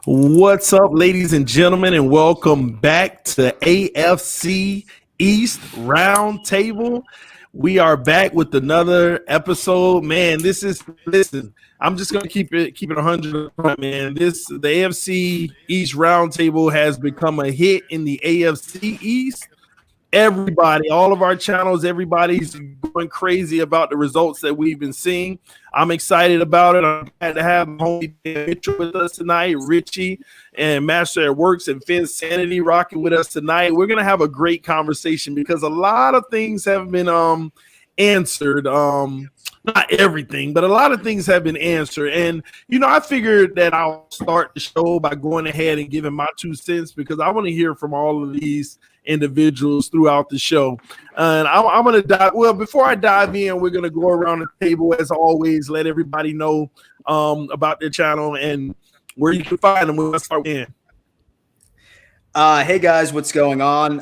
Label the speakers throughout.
Speaker 1: What's up, ladies and gentlemen, and welcome back to AFC East Roundtable. We are back with another episode. Man, listen, I'm just gonna keep it 100, man. The AFC East Roundtable has become a hit in the AFC East. Everybody, all of our channels, everybody's going crazy about the results that we've been seeing. I'm excited about it. I'm glad to have homie Mitchell with us tonight, Richie and Master at Works and Finsanity rocking with us tonight. We're gonna have a great conversation because a lot of things have been answered. Not everything, but a lot of things have been answered. And, I figured that I'll start the show by going ahead and giving my 2 cents because I want to hear from all of these individuals throughout the show. And I'm going to dive. Well, before I dive in, we're going to go around the table as always, let everybody know about their channel and where you can find them. We'll start in.
Speaker 2: Hey guys, what's going on?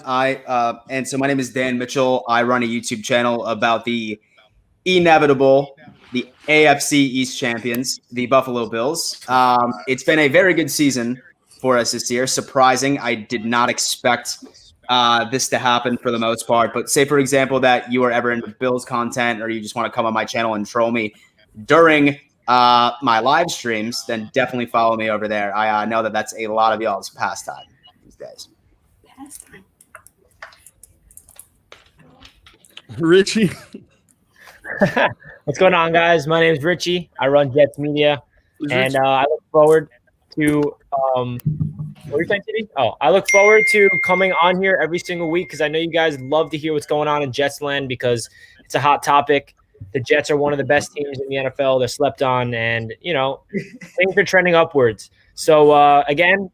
Speaker 2: So my name is Dan Mitchell. I run a YouTube channel about the inevitable, the AFC East champions, the Buffalo Bills. It's been a very good season for us this year. Surprising. I did not expect this to happen for the most part. But say, for example, that you are ever into Bills content or you just want to come on my channel and troll me during my live streams, then definitely follow me over there. I know that that's a lot of y'all's pastime these days.
Speaker 3: Pastime.
Speaker 1: Richie.
Speaker 4: What's going on, guys? My name is Richie. I run Jets Media, and I look forward to what are you saying, TD? Oh, I look forward to coming on here every single week because I know you guys love to hear what's going on in Jets land because it's a hot topic. The Jets are one of the best teams in the NFL. They're slept on, and things are trending upwards. So again,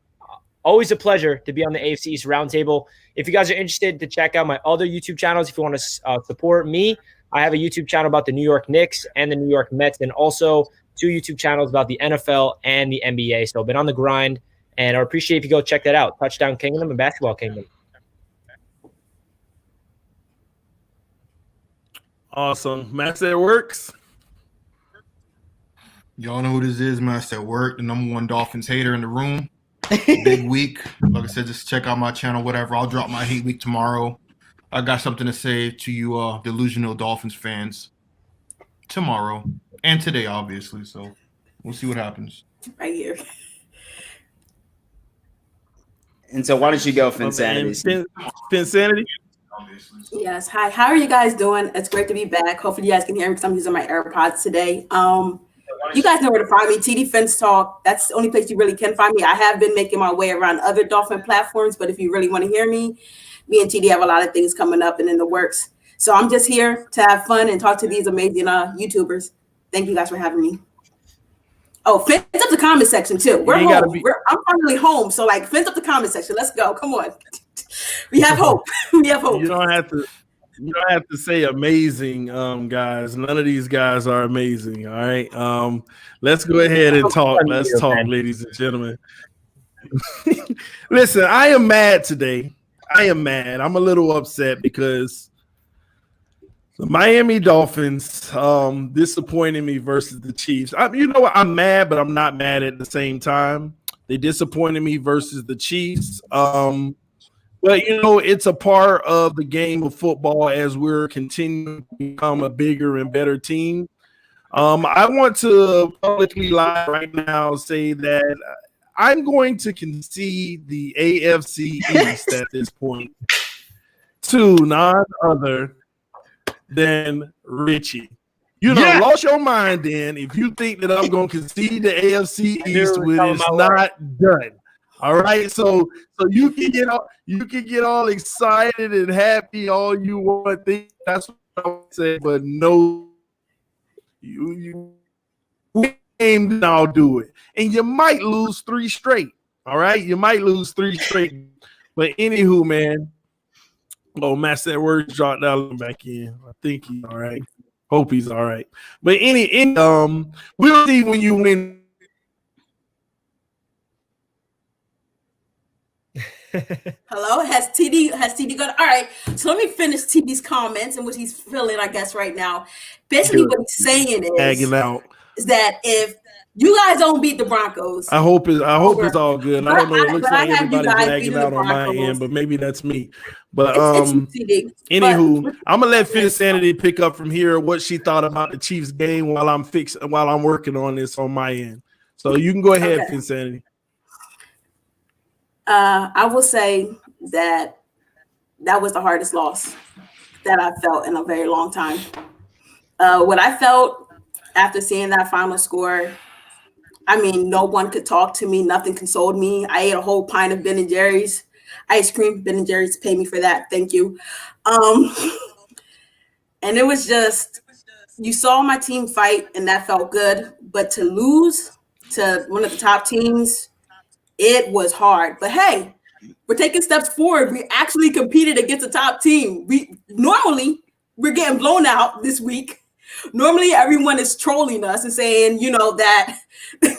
Speaker 4: always a pleasure to be on the AFC East Roundtable. If you guys are interested to check out my other YouTube channels, if you want to support me, I have a YouTube channel about the New York Knicks and the New York Mets, and also 2 YouTube channels about the NFL and the NBA. So I've been on the grind, and I appreciate if you go check that out. Touchdown Kingdom and Basketball Kingdom.
Speaker 1: Awesome. Master at Works.
Speaker 5: Y'all know who this is, Master at Work, the #1 Dolphins hater in the room. Big week. Like I said, just check out my channel, whatever. I'll drop my hate week tomorrow. I got something to say to you delusional Dolphins fans tomorrow and today, obviously. So we'll see what happens.
Speaker 3: Right here.
Speaker 2: And so why don't you go, Finsanity?
Speaker 1: Finsanity?
Speaker 3: Yes. Hi. How are you guys doing? It's great to be back. Hopefully you guys can hear me because I'm using my AirPods today. You guys know where to find me. TDPHINSTALK. That's the only place you really can find me. I have been making my way around other Dolphin platforms, but if you really want to hear me and TD have a lot of things coming up and in the works. So I'm just here to have fun and talk to these amazing YouTubers. Thank you guys for having me. Oh, fence up the comment section too. We're home. I'm finally home. So fence up the comment section. Let's go. Come on. We have hope. We have hope.
Speaker 1: You don't have to say amazing, guys. None of these guys are amazing. All right. Let's go ahead and talk. Let's talk, ladies and gentlemen. Listen, I am mad today. I am mad. I'm a little upset because the Miami Dolphins disappointed me versus the Chiefs. I'm mad, but I'm not mad at the same time. They disappointed me versus the Chiefs. But it's a part of the game of football as we're continuing to become a bigger and better team. I want to publicly live right now say that I'm going to concede the AFC East at this point to none other than Richie. Lost your mind then if you think that I'm going to concede the AFC East when it's not done. All right, so you can get all excited and happy all you want. That's what I would say, but no, you and I'll do it. And you might lose 3 straight. All right. You might lose 3 straight. But anywho, man. Oh, Master at Work dropped down back in. I think he's all right. Hope he's all right. But we'll see when you win.
Speaker 3: Hello, has TD gone? All right, so let me finish TD's comments and what he's feeling, I guess, right now. Basically, what he's saying is that if You guys don't beat the Broncos.
Speaker 1: I hope it's all good. I don't know. It looks like
Speaker 3: I have you
Speaker 1: everybody's
Speaker 3: guys
Speaker 1: lagging
Speaker 3: beating the
Speaker 1: out on my
Speaker 3: Broncos.
Speaker 1: end, but maybe that's me. But
Speaker 3: It's TD.
Speaker 1: anywho, I'm gonna let Finsanity pick up from here what she thought about the Chiefs game while I'm working on this on my end. So you can go ahead,
Speaker 3: Okay.
Speaker 1: Finsanity.
Speaker 3: I will say that was the hardest loss that I've felt in a very long time. What I felt after seeing that final score, I mean, no one could talk to me. Nothing consoled me. I ate a whole pint of Ben & Jerry's ice cream. Ben & Jerry's paid me for that. Thank you. And it was just, you saw my team fight, and that felt good. But to lose to one of the top teams, it was hard. But hey, we're taking steps forward. We actually competed against a top team. We're getting blown out this week. Normally, everyone is trolling us and saying, that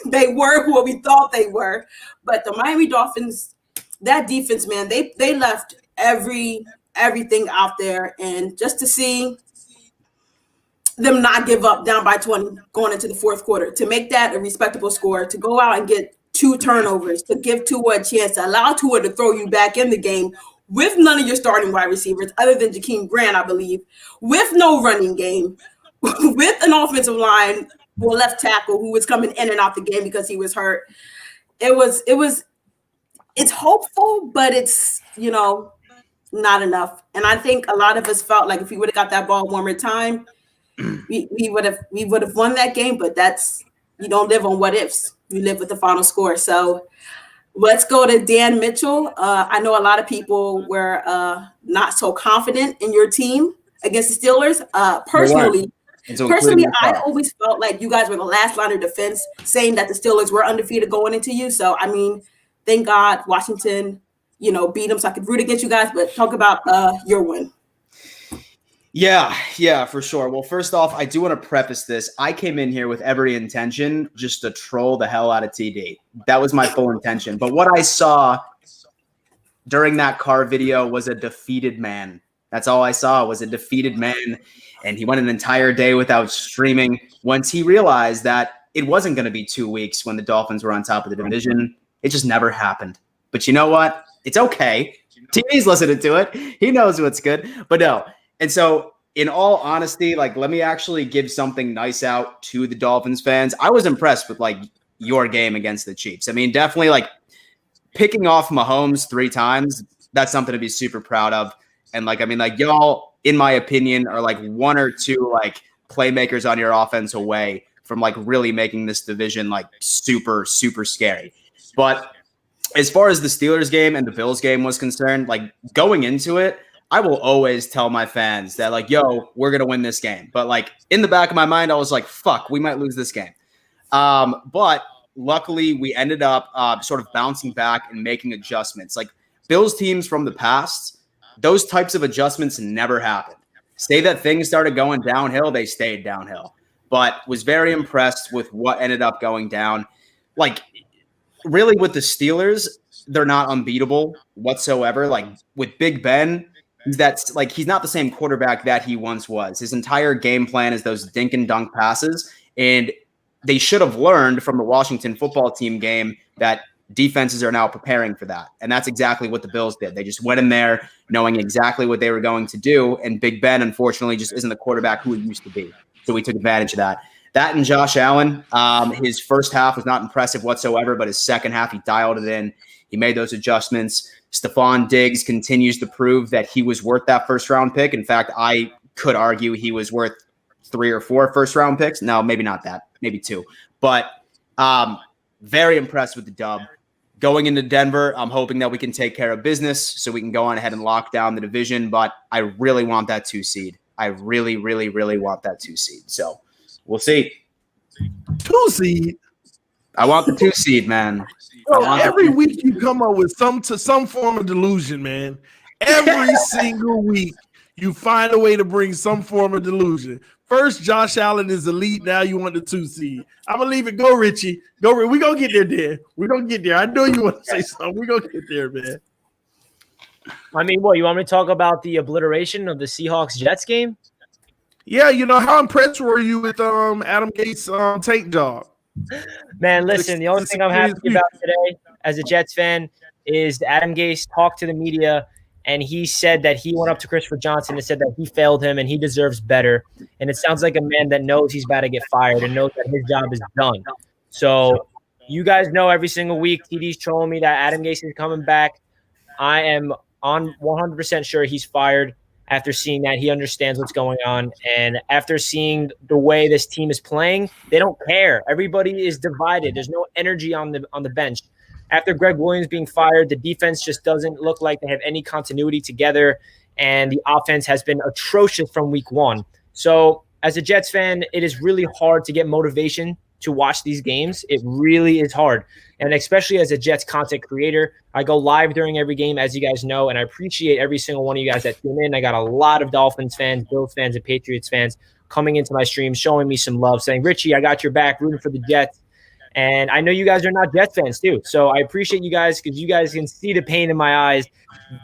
Speaker 3: they were who we thought they were. But the Miami Dolphins, that defense, man, they left everything out there. And just to see them not give up down by 20 going into the fourth quarter, to make that a respectable score, to go out and get 2 turnovers, to give Tua a chance, to allow Tua to throw you back in the game with none of your starting wide receivers, other than Jakeem Grant, I believe, with no running game, with an offensive line or left tackle who was coming in and out the game because he was hurt. It's hopeful, but it's, not enough. And I think a lot of us felt like if we would have got that ball one more time, we would have won that game. But you don't live on what ifs. You live with the final score. So let's go to Dan Mitchell. I know a lot of people were not so confident in your team against the Steelers. Personally, I always felt like you guys were the last line of defense, saying that the Steelers were undefeated going into you. So, I mean, thank God Washington, beat them so I could root against you guys. But talk about your win.
Speaker 2: Yeah, for sure. Well, first off, I do want to preface this. I came in here with every intention just to troll the hell out of TD. That was my full intention. But what I saw during that car video was a defeated man. That's all I saw was a defeated man. And he went an entire day without streaming once he realized that it wasn't going to be 2 weeks when the Dolphins were on top of the division. It just never happened. But you know what? It's okay. TD's listening to it. He knows what's good. But no. And so, in all honesty, let me actually give something nice out to the Dolphins fans. I was impressed with, your game against the Chiefs. I mean, definitely, picking off Mahomes 3 times, that's something to be super proud of. And, y'all, in my opinion, are, 1 or 2, playmakers on your offense away from, really making this division, super, super scary. But as far as the Steelers game and the Bills game was concerned, going into it, I will always tell my fans that, yo, we're going to win this game. But, in the back of my mind, I was like, fuck, we might lose this game. But luckily, we ended up sort of bouncing back and making adjustments. Bills teams from the past, those types of adjustments never happened. Say that things started going downhill, they stayed downhill. But was very impressed with what ended up going down. Really, with the Steelers, they're not unbeatable whatsoever. With Big Ben, he's not the same quarterback that he once was. His entire game plan is those dink and dunk passes, and they should have learned from the Washington football team game that defenses are now preparing for that. And that's exactly what the Bills did. They just went in there knowing exactly what they were going to do, and Big Ben, unfortunately, just isn't the quarterback who he used to be. So we took advantage of that. That and Josh Allen, his first half was not impressive whatsoever, but his second half, he dialed it in. He made those adjustments. Stephon Diggs continues to prove that he was worth that first-round pick. In fact, I could argue he was worth 3 or 4 first-round picks. No, maybe not that. Maybe 2. But very impressed with the dub. Going into Denver, I'm hoping that we can take care of business so we can go on ahead and lock down the division. But I really want that 2 seed. I really, really, really want that 2 seed. So we'll see.
Speaker 1: 2 seed?
Speaker 2: I want the 2 seed, man.
Speaker 1: Every week you come up with some form of delusion, man. Every single week you find a way to bring some form of delusion. First, Josh Allen is elite. Now you want the 2 seed. I'm going to leave it. Go, Richie. Go, Richie. We're going to get there, Dan. We're going to get there. I know you want to say something. We're going to get there, man.
Speaker 4: I mean, what, you want me to talk about the obliteration of the Seahawks-Jets game?
Speaker 1: Yeah, how impressed were you with Adam Gates' tank job?
Speaker 4: Man, listen, the only thing I'm happy about today as a Jets fan is Adam Gase talked to the media, and he said that he went up to Christopher Johnson and said that he failed him and he deserves better. And it sounds like a man that knows he's about to get fired and knows that his job is done. So you guys know every single week TD's trolling me that Adam Gase is coming back. I am on 100% sure he's fired. After seeing that, he understands what's going on. And after seeing the way this team is playing, they don't care. Everybody is divided. There's no energy on the bench. After Greg Williams being fired, the defense just doesn't look like they have any continuity together. And the offense has been atrocious from week one. So as a Jets fan, it is really hard to get motivation to watch these games. It really is hard. And especially as a Jets content creator, I go live during every game, as you guys know, and I appreciate every single one of you guys that tune in. I got a lot of Dolphins fans, Bills fans, and Patriots fans coming into my stream, showing me some love, saying, Richie, I got your back, rooting for the Jets. And I know you guys are not Jets fans too. So I appreciate you guys because you guys can see the pain in my eyes.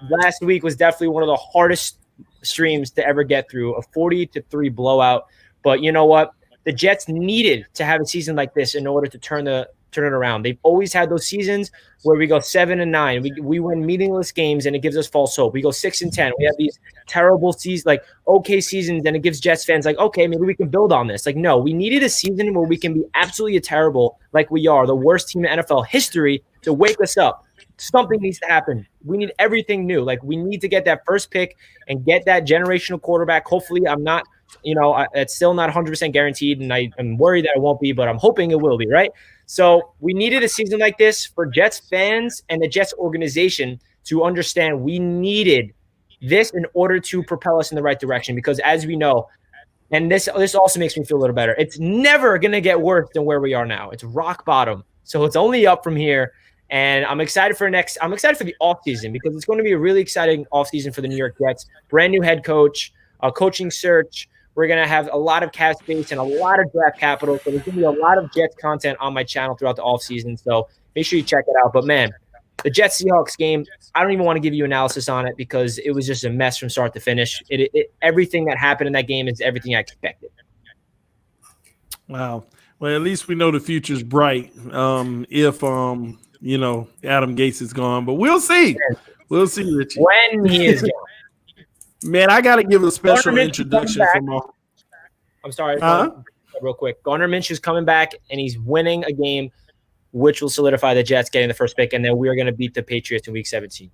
Speaker 4: Last week was definitely one of the hardest streams to ever get through, a 40-3 blowout. But you know what? The Jets needed to have a season like this in order to turn it around. They've always had those seasons where we go 7-9. We win meaningless games and it gives us false hope. We go 6-10. We have these terrible seasons, like okay seasons, and it gives Jets fans like, okay, maybe we can build on this. Like, no, we needed a season where we can be absolutely terrible, like we are, the worst team in NFL history, to wake us up. Something needs to happen. We need everything new. Like, we need to get that first pick and get that generational quarterback. Hopefully, I'm not. It's still not 100% guaranteed, and I'm worried that it won't be, but I'm hoping it will be, right? So we needed a season like this for Jets fans and the Jets organization to understand we needed this in order to propel us in the right direction because, as we know, and this also makes me feel a little better, it's never going to get worse than where we are now. It's rock bottom. So it's only up from here, and I'm excited for the offseason because it's going to be a really exciting offseason for the New York Jets. Brand new head coach, coaching search. We're going to have a lot of cap space and a lot of draft capital. So there's going to be a lot of Jets content on my channel throughout the offseason. So make sure you check it out. But, man, the Jets-Seahawks game, I don't even want to give you analysis on it because it was just a mess from start to finish. Everything that happened in that game is everything I expected.
Speaker 1: Wow. Well, at least we know the future's bright if Adam Gase is gone. But we'll see. We'll see, Richie.
Speaker 4: When he is gone.
Speaker 1: Man, I got to give a special introduction from
Speaker 4: I'm sorry. Real quick. Gardner Minshew's coming back, and he's winning a game, which will solidify the Jets getting the first pick, and then we're going to beat the Patriots in Week 17.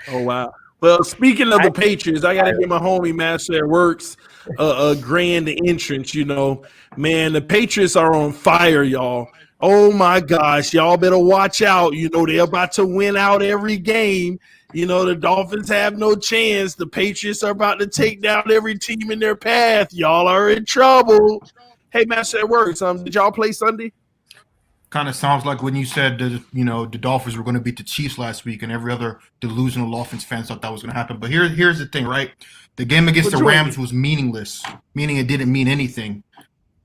Speaker 1: Oh, wow. Well, speaking of the Patriots, I got to give my homie Master at Works a grand entrance, Man, the Patriots are on fire, y'all. Oh, my gosh. Y'all better watch out. They're about to win out every game. The Dolphins have no chance. The Patriots are about to take down every team in their path. Y'all are in trouble. Hey, Master at Works, did y'all play Sunday?
Speaker 5: Kind of sounds like when you said the Dolphins were going to beat the Chiefs last week, and every other delusional Dolphins fans thought that was going to happen. But here's the thing, right? The game against the Rams was meaningless, meaning it didn't mean anything.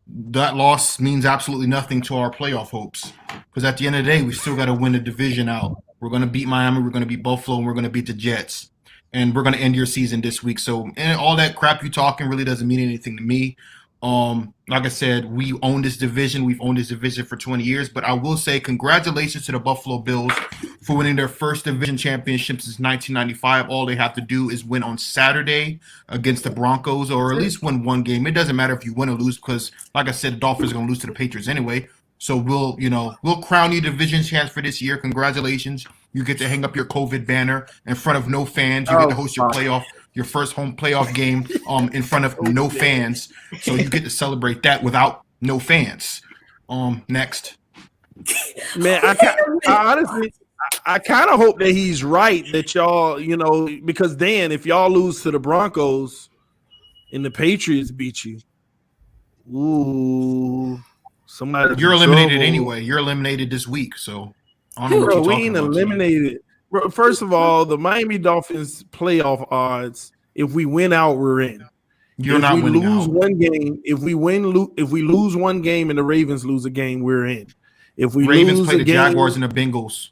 Speaker 5: That loss means absolutely nothing to our playoff hopes because at the end of the day, we still got to win the division out. We're going to beat Miami, we're going to beat Buffalo, and we're going to beat the Jets. And we're going to end your season this week. So and all that crap you talking really doesn't mean anything to me. Like I said, we own this division. We've owned this division for 20 years. But I will say congratulations to the Buffalo Bills for winning their first division championship since 1995. All they have to do is win on Saturday against the Broncos or at least win one game. It doesn't matter if you win or lose because, like I said, the Dolphins are going to lose to the Patriots anyway. So we'll crown you division champs for this year. Congratulations. You get to hang up your COVID banner in front of no fans. You get to host your first home playoff game in front of no fans. So you get to celebrate that without no fans. Next.
Speaker 1: Man, I kind of hope that he's right that y'all, because Dan, if y'all lose to the Broncos and the Patriots beat you, ooh.
Speaker 5: You're eliminated anyway. You're eliminated this week, so I don't know what you're talking about. We ain't eliminated.
Speaker 1: First of all, the Miami Dolphins playoff odds, if we win out, we're in.
Speaker 5: You're not winning out.
Speaker 1: If we lose one game and the Ravens lose a game, we're in. If we
Speaker 5: Ravens
Speaker 1: lose
Speaker 5: play the Jaguars and the Bengals.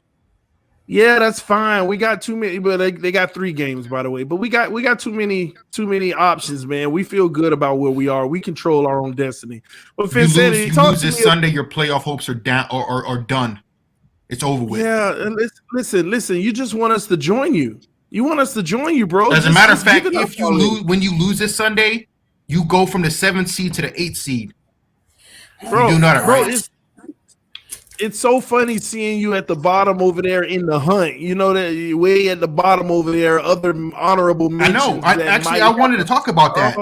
Speaker 1: Yeah, that's fine. We got too many, but they got 3 games, by the way. But we got too many options, man. We feel good about where we are. We control our own destiny. But
Speaker 5: You
Speaker 1: Insanity,
Speaker 5: lose this Sunday, your playoff hopes are down or done. It's over with.
Speaker 1: Yeah, and listen. You just want us to join you. You want us to join you, bro.
Speaker 5: As a matter of fact, if you lose, when you lose this Sunday, you go from the 7th seed to the 8th seed.
Speaker 1: Bro,
Speaker 5: you do not right.
Speaker 1: It's so funny seeing you at the bottom over there in the hunt. You know that way at the bottom over there, other honorable mentions.
Speaker 5: I know. I wanted to talk about that.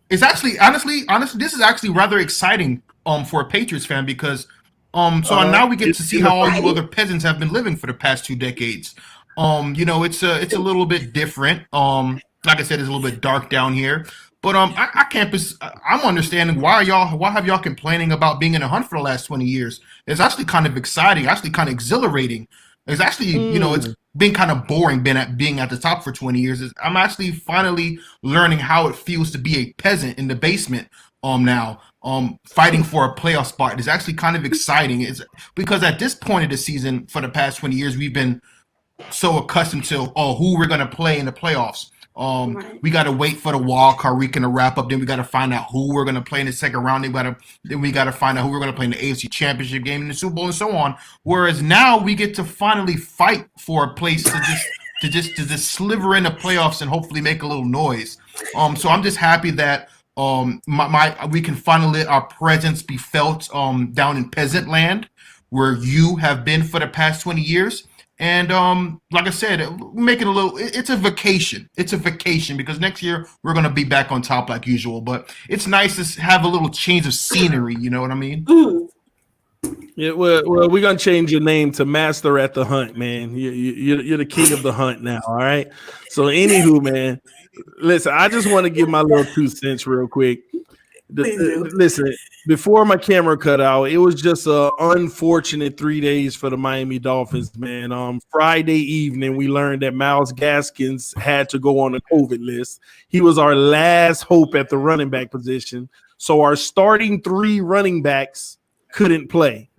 Speaker 5: It's actually honestly, this is actually rather exciting for a Patriots fan because now we get to see how all you other peasants have been living for the past 2 decades. It's a little bit different. Like I said, it's a little bit dark down here. But I can't. I'm understanding why have y'all complaining about being in a hunt for the last 20 years? It's actually kind of exciting, actually kind of exhilarating. It's actually it's been kind of boring being at the top for 20 years. I'm actually finally learning how it feels to be a peasant in the basement now. Fighting for a playoff spot is actually kind of exciting. It's because at this point of the season for the past 20 years we've been so accustomed to who we're gonna play in the playoffs. We got to wait for the wild card weekend to wrap up. Then we got to find out who we're going to play in the second round. Then we got to find out who we're going to play in the AFC Championship game, in the Super Bowl, and so on. Whereas now we get to finally fight for a place to just sliver in the playoffs and hopefully make a little noise. So I'm just happy that we can finally let our presence be felt down in peasant land, where you have been for the past 20 years. And like I said, make it it's a vacation. It's a vacation because next year we're going to be back on top like usual. But it's nice to have a little change of scenery. You know what I mean?
Speaker 1: Yeah, well, we're going to change your name to Master at the Hunt, man. You're the king of the hunt now, all right? So anywho, man, listen, I just want to give my little 2 cents real quick. Listen, before my camera cut out, it was just an unfortunate 3 days for the Miami Dolphins, man. Friday evening, we learned that Myles Gaskins had to go on the COVID list. He was our last hope at the running back position. So our starting 3 running backs couldn't play.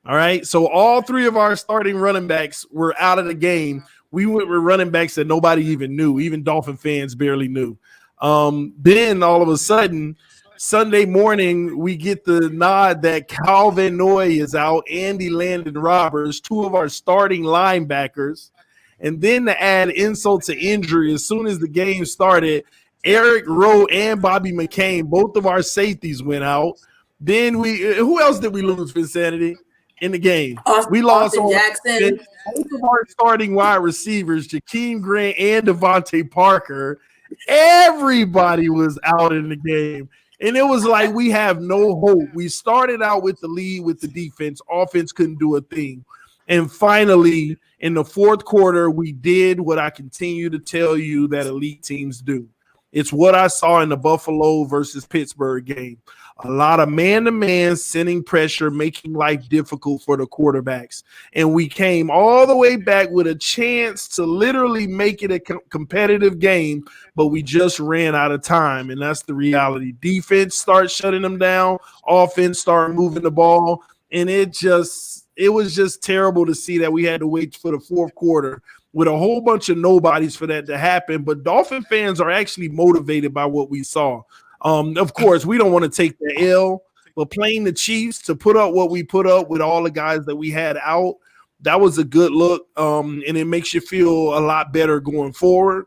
Speaker 1: All right. So all 3 of our starting running backs were out of the game. We went with running backs that nobody even knew. Even Dolphin fans barely knew. Then all of a sudden, Sunday morning, we get the nod that Calvin Noy is out, Andy Landon Roberts, 2 of our starting linebackers. And then to add insult to injury, as soon as the game started, Eric Rowe and Bobby McCain, both of our safeties went out. Then who else did we lose for Insanity in the game? We lost
Speaker 3: Jackson.
Speaker 1: Both of our starting wide receivers, Jakeem Grant and Devontae Parker. Everybody was out in the game. And it was like we have no hope. We started out with the lead with the defense. Offense couldn't do a thing. And finally, in the 4th quarter, we did what I continue to tell you that elite teams do. It's what I saw in the Buffalo versus Pittsburgh game. A lot of man-to-man sending pressure, making life difficult for the quarterbacks. And we came all the way back with a chance to literally make it a competitive game, but we just ran out of time, and that's the reality. Defense starts shutting them down. Offense started moving the ball, and it was just terrible to see that we had to wait for the 4th quarter with a whole bunch of nobodies for that to happen. But Dolphin fans are actually motivated by what we saw. Of course, we don't want to take the L, but playing the Chiefs to put up what we put up with all the guys that we had out, that was a good look, and it makes you feel a lot better going forward.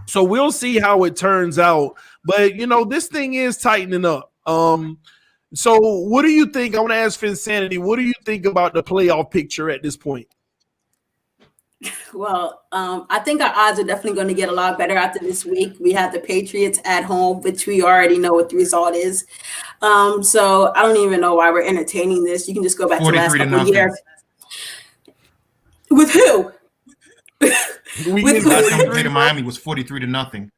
Speaker 1: So we'll see how it turns out. But, this thing is tightening up. So what do you think? I want to ask Finsanity, what do you think about the playoff picture at this point?
Speaker 3: Well, I think our odds are definitely going to get a lot better after this week. We have the Patriots at home, which we already know what the result is. So I don't even know why we're entertaining this. You can just go back to the last couple of years. With who?
Speaker 5: The last time we played in Miami was 43-0.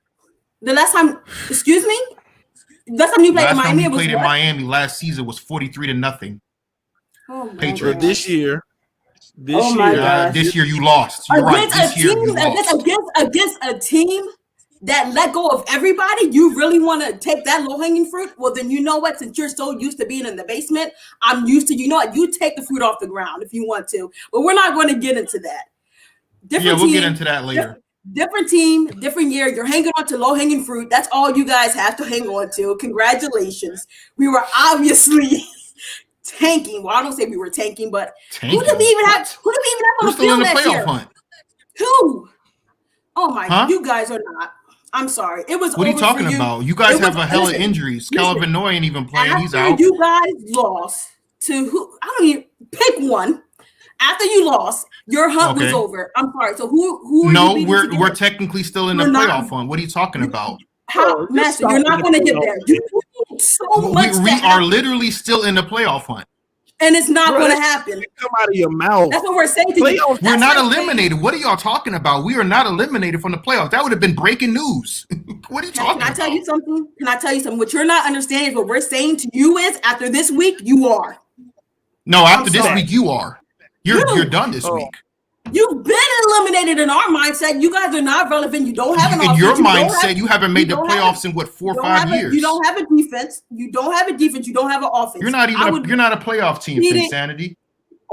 Speaker 3: The last time, excuse me? Last time you played in Miami,
Speaker 5: it was played in Miami last season was 43-0.
Speaker 3: Oh,
Speaker 5: Patriots.
Speaker 1: This year.
Speaker 5: This year you lost. You're right. This year you lost.
Speaker 3: Against a team that let go of everybody, you really want to take that low-hanging fruit? Well, then you know what? Since you're so used to being in the basement, I'm used to, you take the fruit off the ground if you want to. But we're not going to get into that. Different
Speaker 5: we'll
Speaker 3: team,
Speaker 5: get into that later.
Speaker 3: Different team, different year. You're hanging on to low-hanging fruit. That's all you guys have to hang on to. Congratulations. We were obviously tanking. Well, I don't say we were tanking, but who did we even have on
Speaker 5: We're
Speaker 3: the
Speaker 5: still
Speaker 3: field
Speaker 5: in the
Speaker 3: last
Speaker 5: playoff
Speaker 3: year?
Speaker 5: hunt.
Speaker 3: Who? Oh my!
Speaker 5: Huh?
Speaker 3: You guys are not. I'm sorry. It was.
Speaker 5: What are you
Speaker 3: over
Speaker 5: talking
Speaker 3: for you.
Speaker 5: about? You guys
Speaker 3: It
Speaker 5: have
Speaker 3: was-
Speaker 5: a hell of
Speaker 3: listen,
Speaker 5: injuries.
Speaker 3: listen.
Speaker 5: Calvin Noy ain't even playing. He's
Speaker 3: After
Speaker 5: out.
Speaker 3: you guys lost to who? I don't even pick one. After you lost, your hunt was
Speaker 5: Okay.
Speaker 3: over. I'm sorry. So who are
Speaker 5: No,
Speaker 3: you beating
Speaker 5: we're
Speaker 3: together?
Speaker 5: technically still in the
Speaker 3: You're not-
Speaker 5: playoff hunt. What are you talking about?
Speaker 3: How,
Speaker 1: Just
Speaker 3: Master?
Speaker 1: stop
Speaker 3: You're
Speaker 1: in
Speaker 3: not
Speaker 1: the
Speaker 3: going to get
Speaker 1: playoffs.
Speaker 3: there. You need so much
Speaker 5: We
Speaker 3: to
Speaker 5: are
Speaker 3: happen,
Speaker 5: literally still in the playoff hunt.
Speaker 3: and it's not
Speaker 1: Bro,
Speaker 3: going to
Speaker 1: that
Speaker 3: happen.
Speaker 1: come out of your mouth.
Speaker 3: That's what we're saying to you.
Speaker 1: Playoffs,
Speaker 5: We're
Speaker 3: That's
Speaker 5: not
Speaker 3: like saying-
Speaker 5: eliminated. What are y'all talking about? We are not eliminated from the playoffs. That would have been breaking news. What are you talking
Speaker 3: Can I
Speaker 5: about?
Speaker 3: tell you something? Can I tell you something? What you're not understanding is what we're saying to you is after this week, you are.
Speaker 5: No, after
Speaker 3: I'm
Speaker 5: this
Speaker 3: sorry.
Speaker 5: week, you are. You're done this
Speaker 1: Oh.
Speaker 5: week.
Speaker 3: You've been eliminated in our mindset. You guys are not relevant. You don't have an
Speaker 5: In
Speaker 3: offense.
Speaker 5: your
Speaker 3: You don't
Speaker 5: mindset,
Speaker 3: have-
Speaker 5: you haven't made the
Speaker 3: don't have
Speaker 5: playoffs in what 4 or
Speaker 3: you don't
Speaker 5: 5
Speaker 3: have a-
Speaker 5: years.
Speaker 3: You don't have a defense. You don't have a defense. You don't have an offense.
Speaker 5: You're not
Speaker 3: I
Speaker 5: even.
Speaker 3: would-
Speaker 5: You're not a playoff team.
Speaker 3: Beat it.
Speaker 5: Insanity.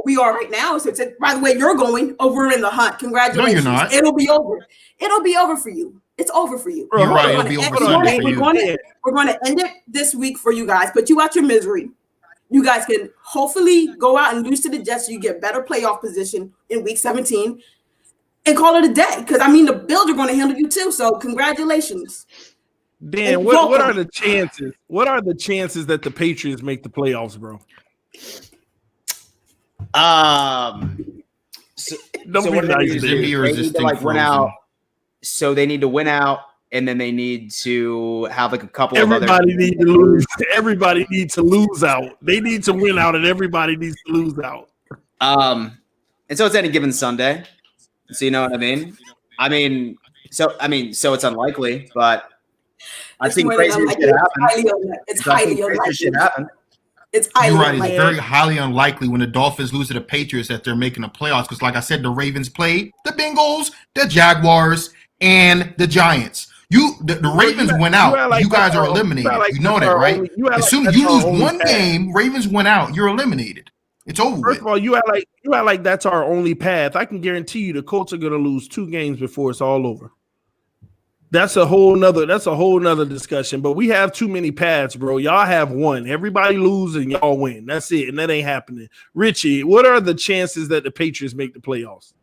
Speaker 3: We are right now. So by the way, you're going over in the hunt. Congratulations.
Speaker 5: No, you're not.
Speaker 3: It'll be over. It'll be over for you. It's over for you.
Speaker 1: Bro,
Speaker 5: You're
Speaker 1: hold
Speaker 5: right.
Speaker 1: on.
Speaker 5: It'll be over
Speaker 3: We're
Speaker 5: Sunday
Speaker 3: gonna-
Speaker 5: for
Speaker 3: we're
Speaker 5: you.
Speaker 3: gonna- We're going to end it this week for you guys. Put you out your misery. You guys can hopefully go out and lose to the Jets so you get better playoff position in week 17 and call it a day. Because, I mean, the Bills are going to handle you too. So congratulations.
Speaker 1: Dan,
Speaker 3: And
Speaker 1: what
Speaker 3: welcome.
Speaker 1: are the chances? What are the chances that the Patriots make the playoffs, bro? Don't
Speaker 2: So
Speaker 1: be
Speaker 2: what do they
Speaker 1: nice
Speaker 2: need
Speaker 1: to
Speaker 2: to
Speaker 5: Jimmy
Speaker 2: do?
Speaker 1: you.
Speaker 5: or
Speaker 2: They
Speaker 5: is this
Speaker 2: need to
Speaker 5: thing
Speaker 2: like win
Speaker 5: frozen?
Speaker 2: out. So they need to win out, and then they need to have like a couple of
Speaker 1: Everybody
Speaker 2: other.
Speaker 1: needs to lose. Everybody needs to lose out. They need to win out, and everybody needs to lose out.
Speaker 2: And so it's any given Sunday. So you know what I mean? So it's unlikely, but I've seen
Speaker 3: more than
Speaker 2: crazy
Speaker 3: unlikely.
Speaker 2: shit happen.
Speaker 3: It's
Speaker 2: So I've
Speaker 3: highly
Speaker 2: seen crazy
Speaker 3: unlikely.
Speaker 2: shit happen.
Speaker 3: It's highly
Speaker 5: You're right. It's
Speaker 3: unlikely.
Speaker 5: very highly unlikely when the Dolphins lose to the Patriots that they're making the playoffs. Because, like I said, the Ravens played the Bengals, the Jaguars, and the Giants. The Ravens went out. You guys are eliminated. You know that, right? As soon as you lose one game, Ravens went out. You're eliminated. It's over
Speaker 1: First
Speaker 5: with.
Speaker 1: of all, you act like that's our only path. I can guarantee you the Colts are going to lose 2 games before it's all over. That's a whole nother discussion. But we have too many paths, bro. Y'all have one. Everybody lose and y'all win. That's it. And that ain't happening. Richie, what are the chances that the Patriots make the playoffs?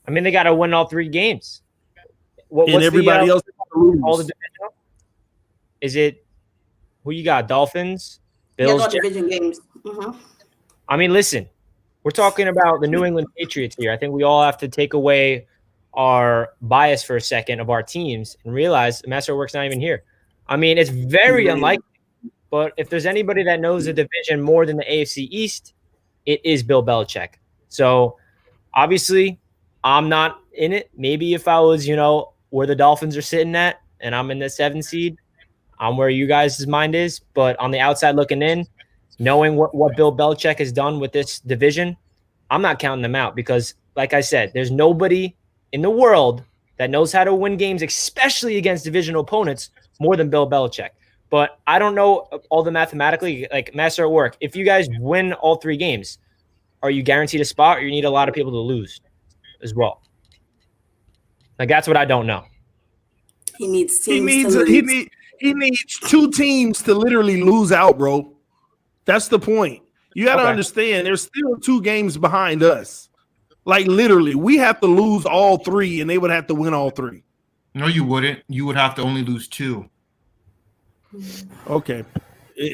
Speaker 4: I mean, they got to win all 3 games. What's
Speaker 1: Everybody else lose.
Speaker 4: all the divisional? Is it who you got? Dolphins, Bills,
Speaker 3: Yeah,
Speaker 4: Jets?
Speaker 3: division games. Mhm.
Speaker 4: I mean, listen, we're talking about the New England Patriots here. I think we all have to take away our bias for a second of our teams and realize Master Work's not even here. I mean, it's very unlikely, but if there's anybody that knows the division more than the AFC East, it is Bill Belichick. So obviously, I'm not in it. Maybe if I was, where the Dolphins are sitting at and I'm in the 7th seed, I'm where you guys' mind is. But on the outside looking in, knowing what Bill Belichick has done with this division, I'm not counting them out because, like I said, there's nobody in the world that knows how to win games, especially against divisional opponents, more than Bill Belichick. But I don't know all the mathematically, like Master at Work. If you guys win all 3 games, are you guaranteed a spot or you need a lot of people to lose as well? Like, that's what I don't know.
Speaker 3: He needs
Speaker 1: He
Speaker 3: teams
Speaker 1: needs
Speaker 3: to lose.
Speaker 1: he needs 2 teams to literally lose out, bro. That's the point. You got to understand there's still 2 games behind us. Like literally, we have to lose all 3 and they would have to win all 3.
Speaker 5: No, you wouldn't. You would have to only lose 2.
Speaker 1: Okay.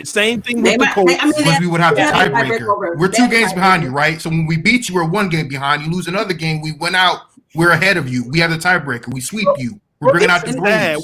Speaker 1: Same thing with the Colts.
Speaker 5: Because we would have the
Speaker 3: they have a
Speaker 5: tiebreaker. We're 2 games behind you, right? So when we beat you, we're 1 game behind. You lose another game, we went out. We're ahead of you. We have the tiebreaker. We sweep you. We're bringing out the brooms.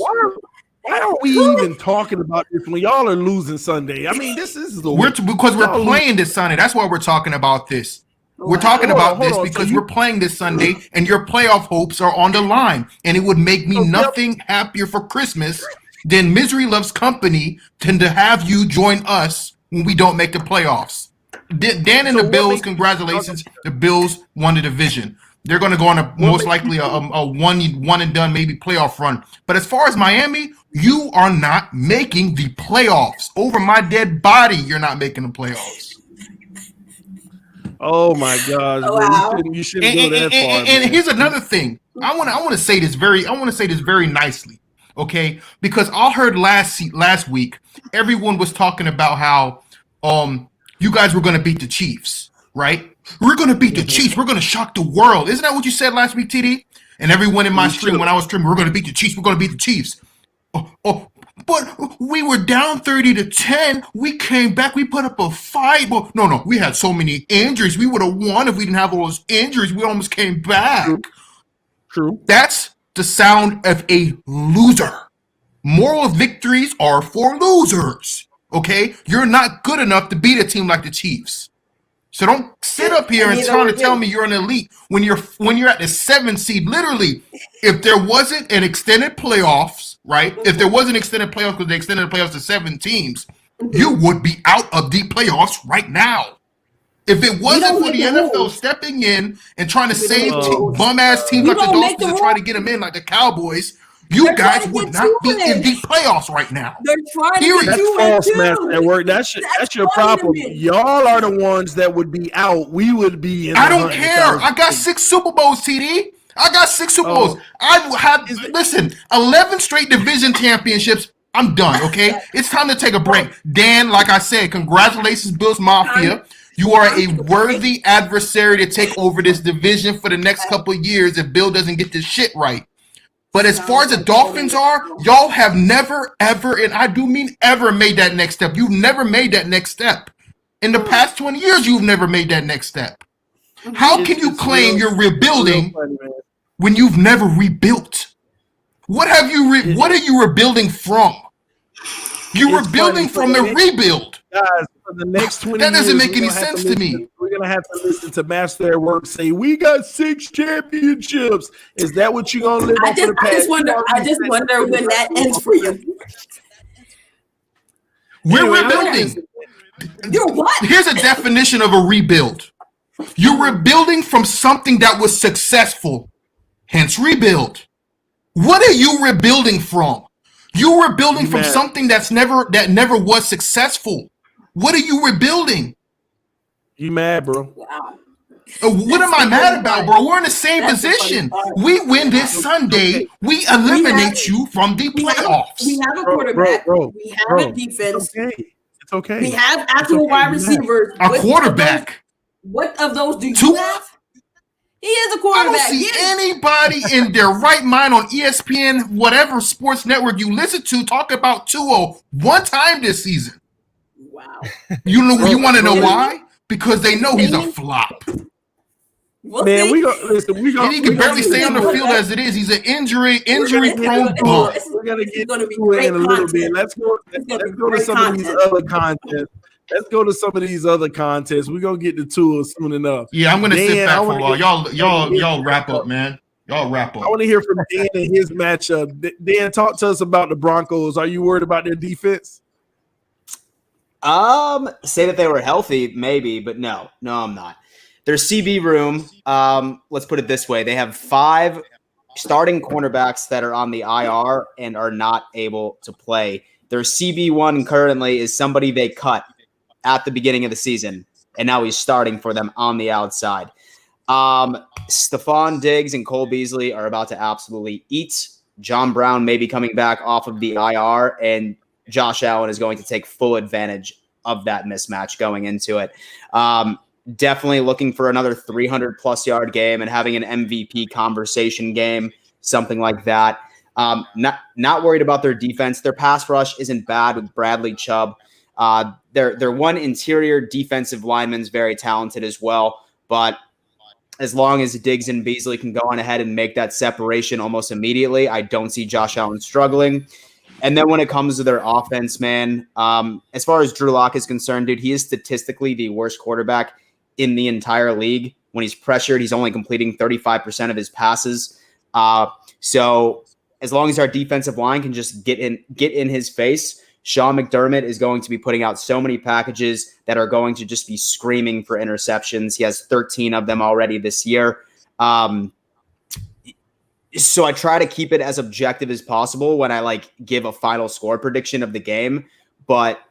Speaker 1: Why are we even talking about this when y'all are losing Sunday? I mean, this is the
Speaker 5: because we're playing this Sunday. That's why we're talking about this. We're talking about this because we're playing this Sunday and your playoff hopes are on the line. And it would make me nothing happier for Christmas than misery loves company than to have you join us when we don't make the playoffs. Dan and the Bills, congratulations. The Bills won the division. They're going to go on a most likely a one and done maybe playoff run. But as far as Miami, you are not making the playoffs. Over my dead body, you're not making the playoffs.
Speaker 1: Oh my gosh,
Speaker 3: Oh,
Speaker 1: bro.
Speaker 3: wow.
Speaker 1: You shouldn't go that far.
Speaker 5: And here's another thing. I want to say this very nicely, okay? Because I heard last week everyone was talking about how you guys were going to beat the Chiefs, right? We're going to beat the Chiefs. We're going to shock the world. Isn't that what you said last week, TD? And everyone in my stream, when I was streaming, we're going to beat the Chiefs. We're going to beat the Chiefs. But we were down 30-10. We came back. We put up a fight. Well, no. We had so many injuries. We would have won if we didn't have all those injuries. We almost came back.
Speaker 1: True.
Speaker 5: That's the sound of a loser. Moral victories are for losers. Okay? You're not good enough to beat a team like the Chiefs. So don't sit up here and trying to tell me you're an elite when you're at the 7th seed. Literally, if there wasn't an extended playoffs, right? If there wasn't extended playoffs because they extended the playoffs to 7 teams, you would be out of the playoffs right now. If it wasn't for the NFL stepping in and trying to save bum-ass teams like the Dolphins and trying to get them in like the Cowboys, you guys would not be in the playoffs right now.
Speaker 3: They're trying to get
Speaker 1: That's false, Master at Work. That's your problem. Y'all are the ones that would be out. We would be in.
Speaker 5: I don't care. I got 6 Super Bowls, TD. I got 6 Super Bowls. I've had 11 straight division championships. I'm done. Okay, it's time to take a break. Dan, like I said, congratulations, Bills Mafia. You are a worthy adversary to take over this division for the next couple of years if Bill doesn't get this shit right. But as far as the Dolphins are, y'all have never, ever, and I do mean ever, made that next step. You've never made that next step. In the past 20 years, you've never made that next step. How can you claim you're rebuilding when you've never rebuilt? What are you rebuilding from? You're rebuilding from the rebuild.
Speaker 1: Guys, for the next 20
Speaker 5: that doesn't
Speaker 1: years,
Speaker 5: make any sense to me.
Speaker 1: We're gonna have to listen to Master at Work say we got 6 championships. Is that what you're gonna live on for the past?
Speaker 3: I just wonder when that ends for you.
Speaker 5: We're rebuilding.
Speaker 3: You're what?
Speaker 5: Here's a definition of a rebuild. You're rebuilding from something that was successful, hence rebuild. What are you rebuilding from? You were building from something that never was successful. What are you rebuilding?
Speaker 1: You mad, bro?
Speaker 3: Wow.
Speaker 5: What am I mad about, bro? We're in the same position. We win this Sunday. We eliminate you from the playoffs.
Speaker 3: We have a quarterback. We have a defense.
Speaker 1: It's okay.
Speaker 3: We have actual wide receivers.
Speaker 5: A quarterback.
Speaker 3: What of those do you have? He is a quarterback.
Speaker 5: I don't see anybody in their right mind on ESPN, whatever sports network you listen to, talk about Tua one time this season.
Speaker 3: Wow.
Speaker 5: You want to know why? Because they know he's a flop.
Speaker 1: Man, he can
Speaker 5: barely stay on the field as it is. He's an injury-prone bum.
Speaker 1: We're gonna get to it in a little bit. Let's go to some of these other contests. Let's go to some of these other contests. We're gonna get to Tua soon enough.
Speaker 5: Yeah, I'm gonna sit back for a while. Y'all wrap up, man. Y'all wrap up.
Speaker 1: I want to hear from Dan and his matchup. Dan, talk to us about the Broncos. Are you worried about their defense?
Speaker 2: Say that they were healthy, maybe, but no, I'm not. Their CB room, let's put it this way. They have 5 starting cornerbacks that are on the IR and are not able to play. Their CB1 currently is somebody they cut at the beginning of the season, and now he's starting for them on the outside. Stephon Diggs and Cole Beasley are about to absolutely eat. John Brown may be coming back off of the IR, and Josh Allen is going to take full advantage of that mismatch going into it. Definitely looking for another 300-plus yard game and having an MVP conversation game, something like that. Not worried about their defense. Their pass rush isn't bad with Bradley Chubb. Their one interior defensive lineman's very talented as well, but as long as Diggs and Beasley can go on ahead and make that separation almost immediately, I don't see Josh Allen struggling. And then when it comes to their offense, man, as far as Drew Lock is concerned, dude, he is statistically the worst quarterback in the entire league. When he's pressured, he's only completing 35% of his passes. So as long as our defensive line can just get in his face, Sean McDermott is going to be putting out so many packages that are going to just be screaming for interceptions. He has 13 of them already this year. So I try to keep it as objective as possible when I give a final score prediction of the game. But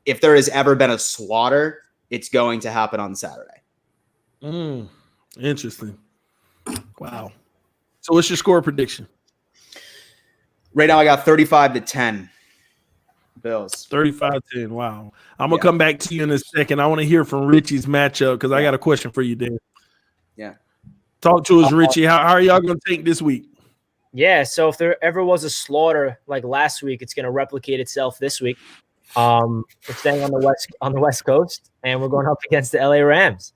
Speaker 2: if there has ever been a slaughter, it's going to happen on Saturday.
Speaker 1: Interesting. Wow. So what's your score prediction?
Speaker 2: Right now I got 35-10 Bills.
Speaker 1: 35-10. Wow. I'm going to come back to you in a second. I want to hear from Richie's matchup because I got a question for you, Dan.
Speaker 2: Yeah.
Speaker 1: Talk to us, Richie. How are y'all going to take this week?
Speaker 4: Yeah, so if there ever was a slaughter like last week, it's going to replicate itself this week. We're staying on the West Coast, and we're going up against the LA Rams.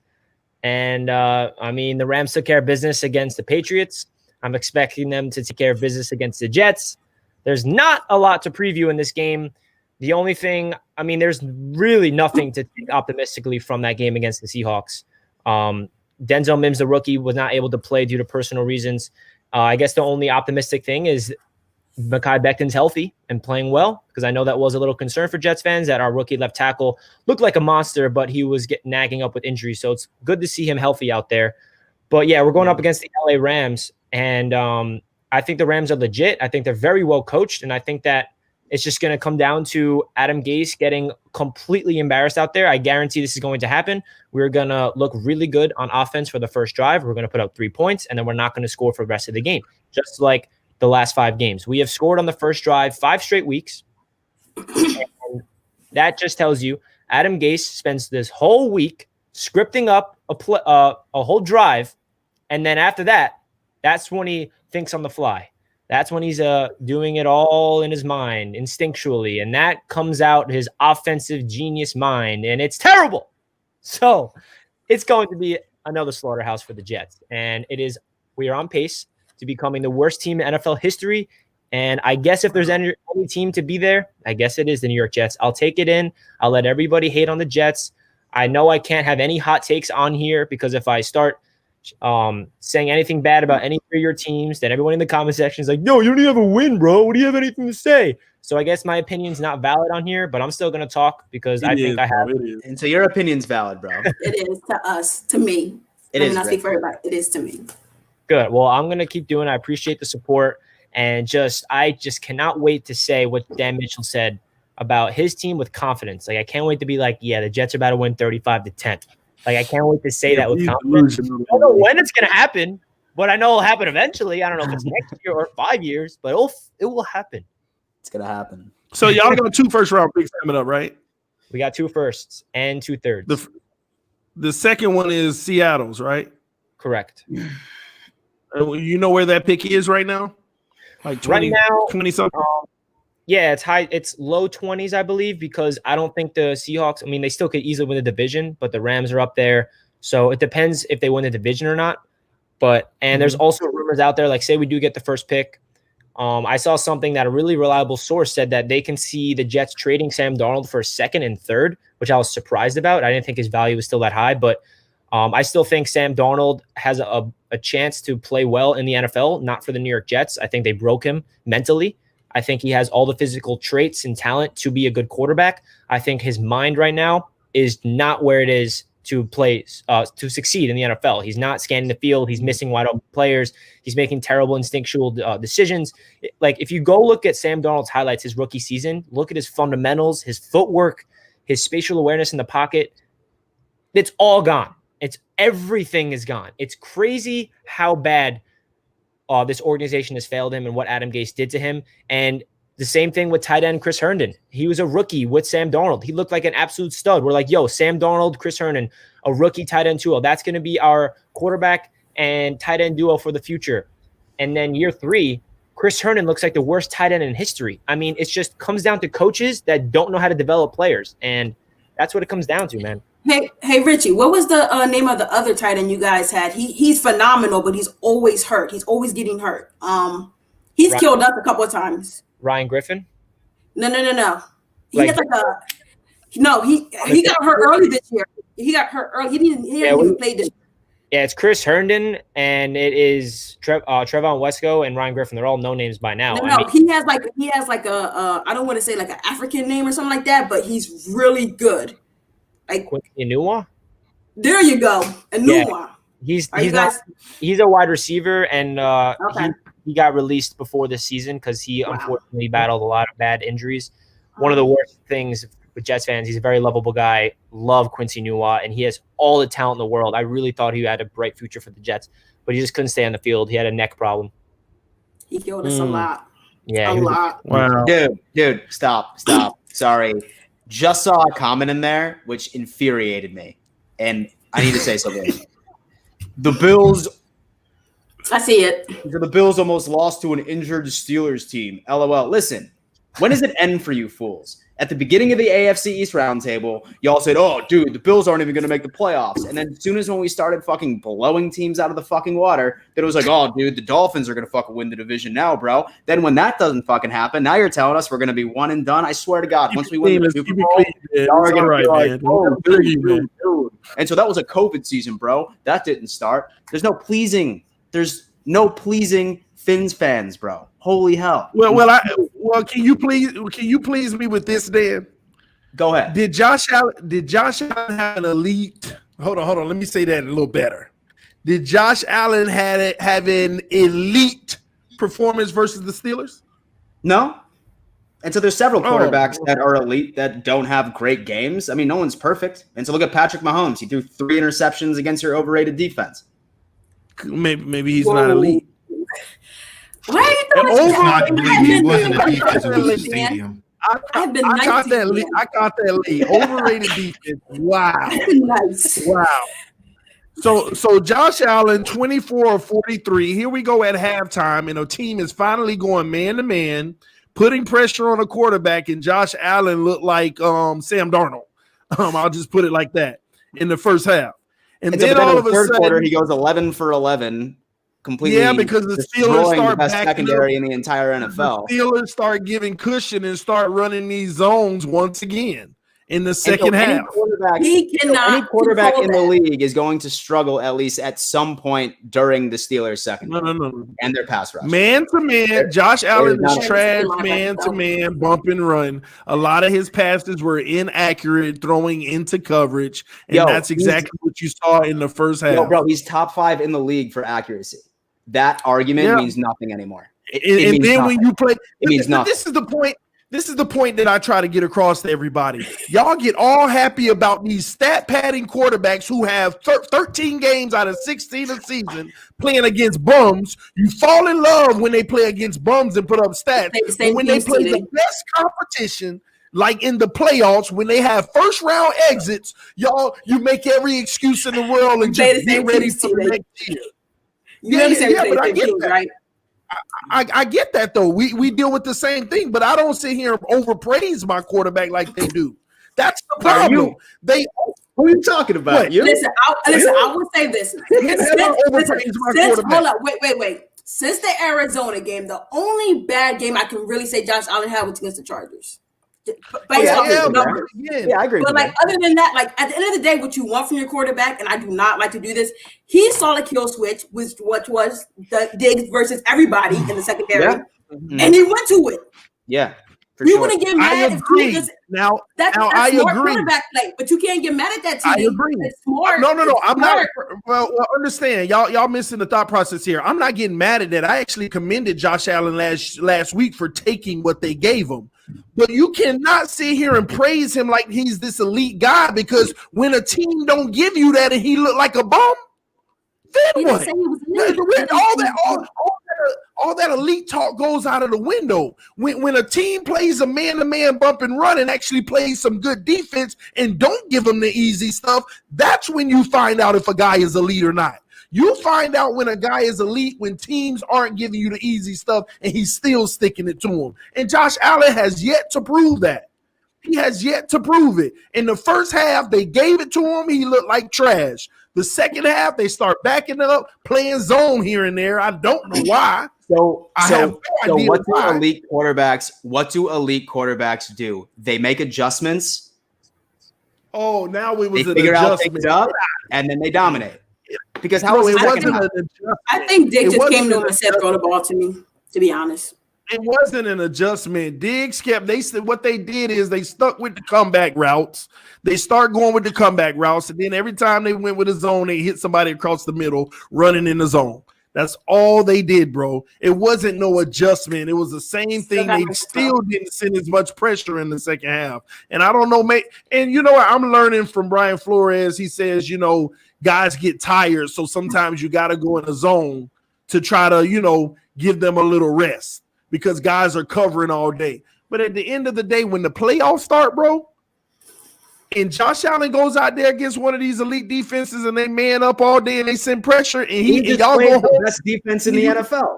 Speaker 4: And I mean, the Rams took care of business against the Patriots. I'm expecting them to take care of business against the Jets. There's not a lot to preview in this game. The only thing, I mean, there's really nothing to think optimistically from that game against the Seahawks. Denzel Mims, the rookie, was not able to play due to personal reasons. I guess the only optimistic thing is Mekhi Becton's healthy and playing well, because I know that was a little concern for Jets fans that our rookie left tackle looked like a monster, but he was nagging up with injuries. So it's good to see him healthy out there. But yeah, we're going up against the LA Rams, and I think the Rams are legit. I think they're very well coached, and I think that it's just going to come down to Adam Gase getting completely embarrassed out there. I guarantee this is going to happen. We're going to look really good on offense for the first drive. We're going to put up 3 points, and then we're not going to score for the rest of the game, just like the last 5 games. We have scored on the first drive 5 straight weeks. And that just tells you Adam Gase spends this whole week scripting up a whole drive, and then after that, that's when he thinks on the fly. That's when he's doing it all in his mind, instinctually, and that comes out his offensive genius mind, and it's terrible. So it's going to be another slaughterhouse for the Jets, and we are on pace to becoming the worst team in NFL history. And I guess if there's any team to be there, I guess it is the New York Jets. I'll take it in. I'll let everybody hate on the Jets. I know I can't have any hot takes on here, because if I start saying anything bad about any of your teams, then everyone in the comment section is like, no, you don't even have a win, bro. What do you have anything to say? So I guess my opinion's not valid on here, but I'm still going to talk because I think I have.
Speaker 2: And so your opinion's valid, bro.
Speaker 3: It is to us, to me.
Speaker 2: It
Speaker 3: I
Speaker 2: is.
Speaker 3: mean, I speak for everybody. It is to me.
Speaker 4: Good. Well, I'm going to keep doing it. I appreciate the support. And I just cannot wait to say what Dan Mitchell said about his team with confidence. Like, I can't wait to be like, yeah, the Jets are about to win 35-10. Like, I can't wait to say that with confidence. I don't know when it's going to happen, but I know it'll happen eventually. I don't know if it's next year or 5 years, but it will happen.
Speaker 2: It's going to happen.
Speaker 1: So y'all got 2 first-round picks coming up, right?
Speaker 4: We got 2 firsts and 2 thirds.
Speaker 1: The second one is Seattle's, right?
Speaker 4: Correct.
Speaker 1: You know where that pick is right now? Like 20,
Speaker 4: right now,
Speaker 1: 20 something?
Speaker 4: Yeah, it's high. It's low 20s, I believe, because I don't think the Seahawks, I mean, they still could easily win the division, but the Rams are up there. So it depends if they win the division or not. And there's also rumors out there, like, say we do get the first pick. I saw something that a really reliable source said that they can see the Jets trading Sam Darnold for a 2nd and 3rd, which I was surprised about. I didn't think his value was still that high, but I still think Sam Darnold has a chance to play well in the NFL, not for the New York Jets. I think they broke him mentally. I think he has all the physical traits and talent to be a good quarterback. I think his mind right now is not where it is to play, to succeed in the NFL. He's not scanning the field. He's missing wide open players. He's making terrible instinctual decisions. Like, if you go look at Sam Darnold's highlights his rookie season, look at his fundamentals, his footwork, his spatial awareness in the pocket. It's all gone. Everything is gone. It's crazy how bad this organization has failed him and what Adam Gase did to him. And the same thing with tight end Chris Herndon. He was a rookie with Sam Darnold. He looked like an absolute stud. We're like, yo, Sam Darnold, Chris Herndon, a rookie tight end duo. That's going to be our quarterback and tight end duo for the future. And then year 3, Chris Herndon looks like the worst tight end in history. I mean, it just comes down to coaches that don't know how to develop players. And that's what it comes down to, man.
Speaker 3: Hey, Richie, what was the name of the other tight end you guys had? He's phenomenal, but he's always hurt. He's always getting hurt. He's killed us a couple of times.
Speaker 4: Ryan Griffin?
Speaker 3: No. He got hurt early this year. He got hurt early. He didn't even play this year.
Speaker 4: Yeah, it's Chris Herndon, and it is Trevon Wesco and Ryan Griffin. They're all no names by now.
Speaker 3: No, he has like a I don't want to say like an African name or something like that, but he's really good. Like
Speaker 4: Quincy Enunwa?
Speaker 3: There you go. Enunwa.
Speaker 4: Yeah. He's a wide receiver, and he got released before this season because he unfortunately battled a lot of bad injuries. One of the worst things with Jets fans. He's a very lovable guy. Love Quincy Newell, and he has all the talent in the world. I really thought he had a bright future for the Jets, but he just couldn't stay on the field. He had a neck problem.
Speaker 3: He killed us a lot.
Speaker 4: Yeah,
Speaker 3: a lot.
Speaker 1: Wow.
Speaker 2: Dude, stop. Sorry. Just saw a comment in there which infuriated me, and I need to say something. The Bills.
Speaker 3: I see it.
Speaker 2: The Bills almost lost to an injured Steelers team. LOL. Listen, when does it end for you fools? At the beginning of the AFC East roundtable, y'all said, "Oh, dude, the Bills aren't even going to make the playoffs." And then as soon as when we started fucking blowing teams out of the fucking water, then it was like, "Oh, dude, the Dolphins are going to fucking win the division now, bro." Then when that doesn't fucking happen, now you're telling us we're going to be one and done. I swear to God, once we win the Super Bowl, y'all are going to be like, "Oh, dude." And so that was a COVID season, bro. That didn't start. There's no pleasing Fins fans, bro. Holy hell.
Speaker 1: Well, can you please me with this, Dan?
Speaker 2: Go ahead.
Speaker 1: Did Josh Allen have an elite? Hold on. Let me say that a little better. Did Josh Allen have an elite performance versus the Steelers?
Speaker 2: No. And so there's several quarterbacks that are elite that don't have great games. I mean, no one's perfect. And so look at Patrick Mahomes. He threw 3 interceptions against your overrated defense.
Speaker 1: Maybe he's not elite.
Speaker 3: Why are you throwing
Speaker 5: He wasn't a defense. It was a stadium.
Speaker 1: I caught that lead. Overrated defense. Wow.
Speaker 3: Nice.
Speaker 1: Wow. So Josh Allen, 24 of 43. Here we go at halftime, and a team is finally going man-to-man, putting pressure on a quarterback, and Josh Allen looked like Sam Darnold. I'll just put it like that in the first half. And then all of a sudden,
Speaker 2: quarter, he goes 11 for 11. Completely,
Speaker 1: yeah, because the Steelers start
Speaker 2: the best
Speaker 1: backing
Speaker 2: secondary
Speaker 1: up.
Speaker 2: in the entire NFL.
Speaker 1: The Steelers start giving cushion and start running these zones once again in the second half.
Speaker 3: He cannot.
Speaker 2: Any quarterback in the league is going to struggle at least at some point during the Steelers' secondary.
Speaker 1: No.
Speaker 2: And their pass rush.
Speaker 1: Man to man, Josh Allen is trash. Man to man, bump and run. A lot of his passes were inaccurate, throwing into coverage, and that's exactly what you saw in the first half.
Speaker 2: Bro, he's top 5 in the league for accuracy. That argument means nothing anymore.
Speaker 1: And then when you play,
Speaker 2: it means nothing.
Speaker 1: This is the point. This is the point that I try to get across to everybody. Y'all get all happy about these stat padding quarterbacks who have 13 games out of 16 a season playing against bums. You fall in love when they play against bums and put up stats. But when they play the best competition, like in the playoffs, when they have first round exits, you make every excuse in the world and just get ready for the next year. But I get that. Right? I get that though. We deal with the same thing, but I don't sit here and overpraise my quarterback like they do. That's the problem.
Speaker 2: Who are you talking about? You?
Speaker 3: Listen, I will say this. Hold up, wait. Since the Arizona game, the only bad game I can really say Josh Allen had was against the Chargers. I agree. But other than that, at the end of the day, what you want from your quarterback, and I do not like to do this, he saw the kill switch, which was the Diggs versus everybody in the secondary, and he went to it.
Speaker 2: Yeah.
Speaker 3: You wouldn't get mad if he was that's
Speaker 1: I
Speaker 3: smart
Speaker 1: agree.
Speaker 3: Quarterback play, but you can't get mad at that team.
Speaker 1: I agree.
Speaker 3: It's smart.
Speaker 1: No. I'm not. Well, understand, y'all missing the thought process here. I'm not getting mad at that. I actually commended Josh Allen last week for taking what they gave him. But you cannot sit here and praise him like he's this elite guy, because when a team don't give you that and he look like a bum, then what? All that elite talk goes out of the window. When a team plays a man-to-man bump and run and actually plays some good defense and don't give them the easy stuff, that's when you find out if a guy is elite or not. You find out when a guy is elite when teams aren't giving you the easy stuff and he's still sticking it to him. And Josh Allen has yet to prove that. He has yet to prove it. In the first half, they gave it to him. He looked like trash. The second half, they start backing it up, playing zone here and there. I don't know why.
Speaker 2: So what do elite quarterbacks do? They make adjustments.
Speaker 1: Oh, now it was
Speaker 2: they
Speaker 1: an
Speaker 2: figure
Speaker 1: adjustment.
Speaker 2: out things up, and then they dominate. Because how was
Speaker 1: it
Speaker 2: it
Speaker 1: wasn't an adjustment.
Speaker 3: I think Dick just came to him and said, "Throw the ball to me." To be honest,
Speaker 1: it wasn't an adjustment. Diggs kept. They said what they did is they stuck with the comeback routes. They start going with the comeback routes, and then every time they went with a zone, they hit somebody across the middle running in the zone. That's all they did, bro. It wasn't no adjustment. It was the same thing. They still didn't send as much pressure in the second half. And I don't know, mate. And you know what? I'm learning from Brian Flores. He says, you know, guys get tired. So sometimes you got to go in a zone to try to, you know, give them a little rest because guys are covering all day. But at the end of the day, when the playoffs start, bro, and Josh Allen goes out there against one of these elite defenses and they man up all day and they send pressure and y'all go home.
Speaker 2: The best defense in the NFL.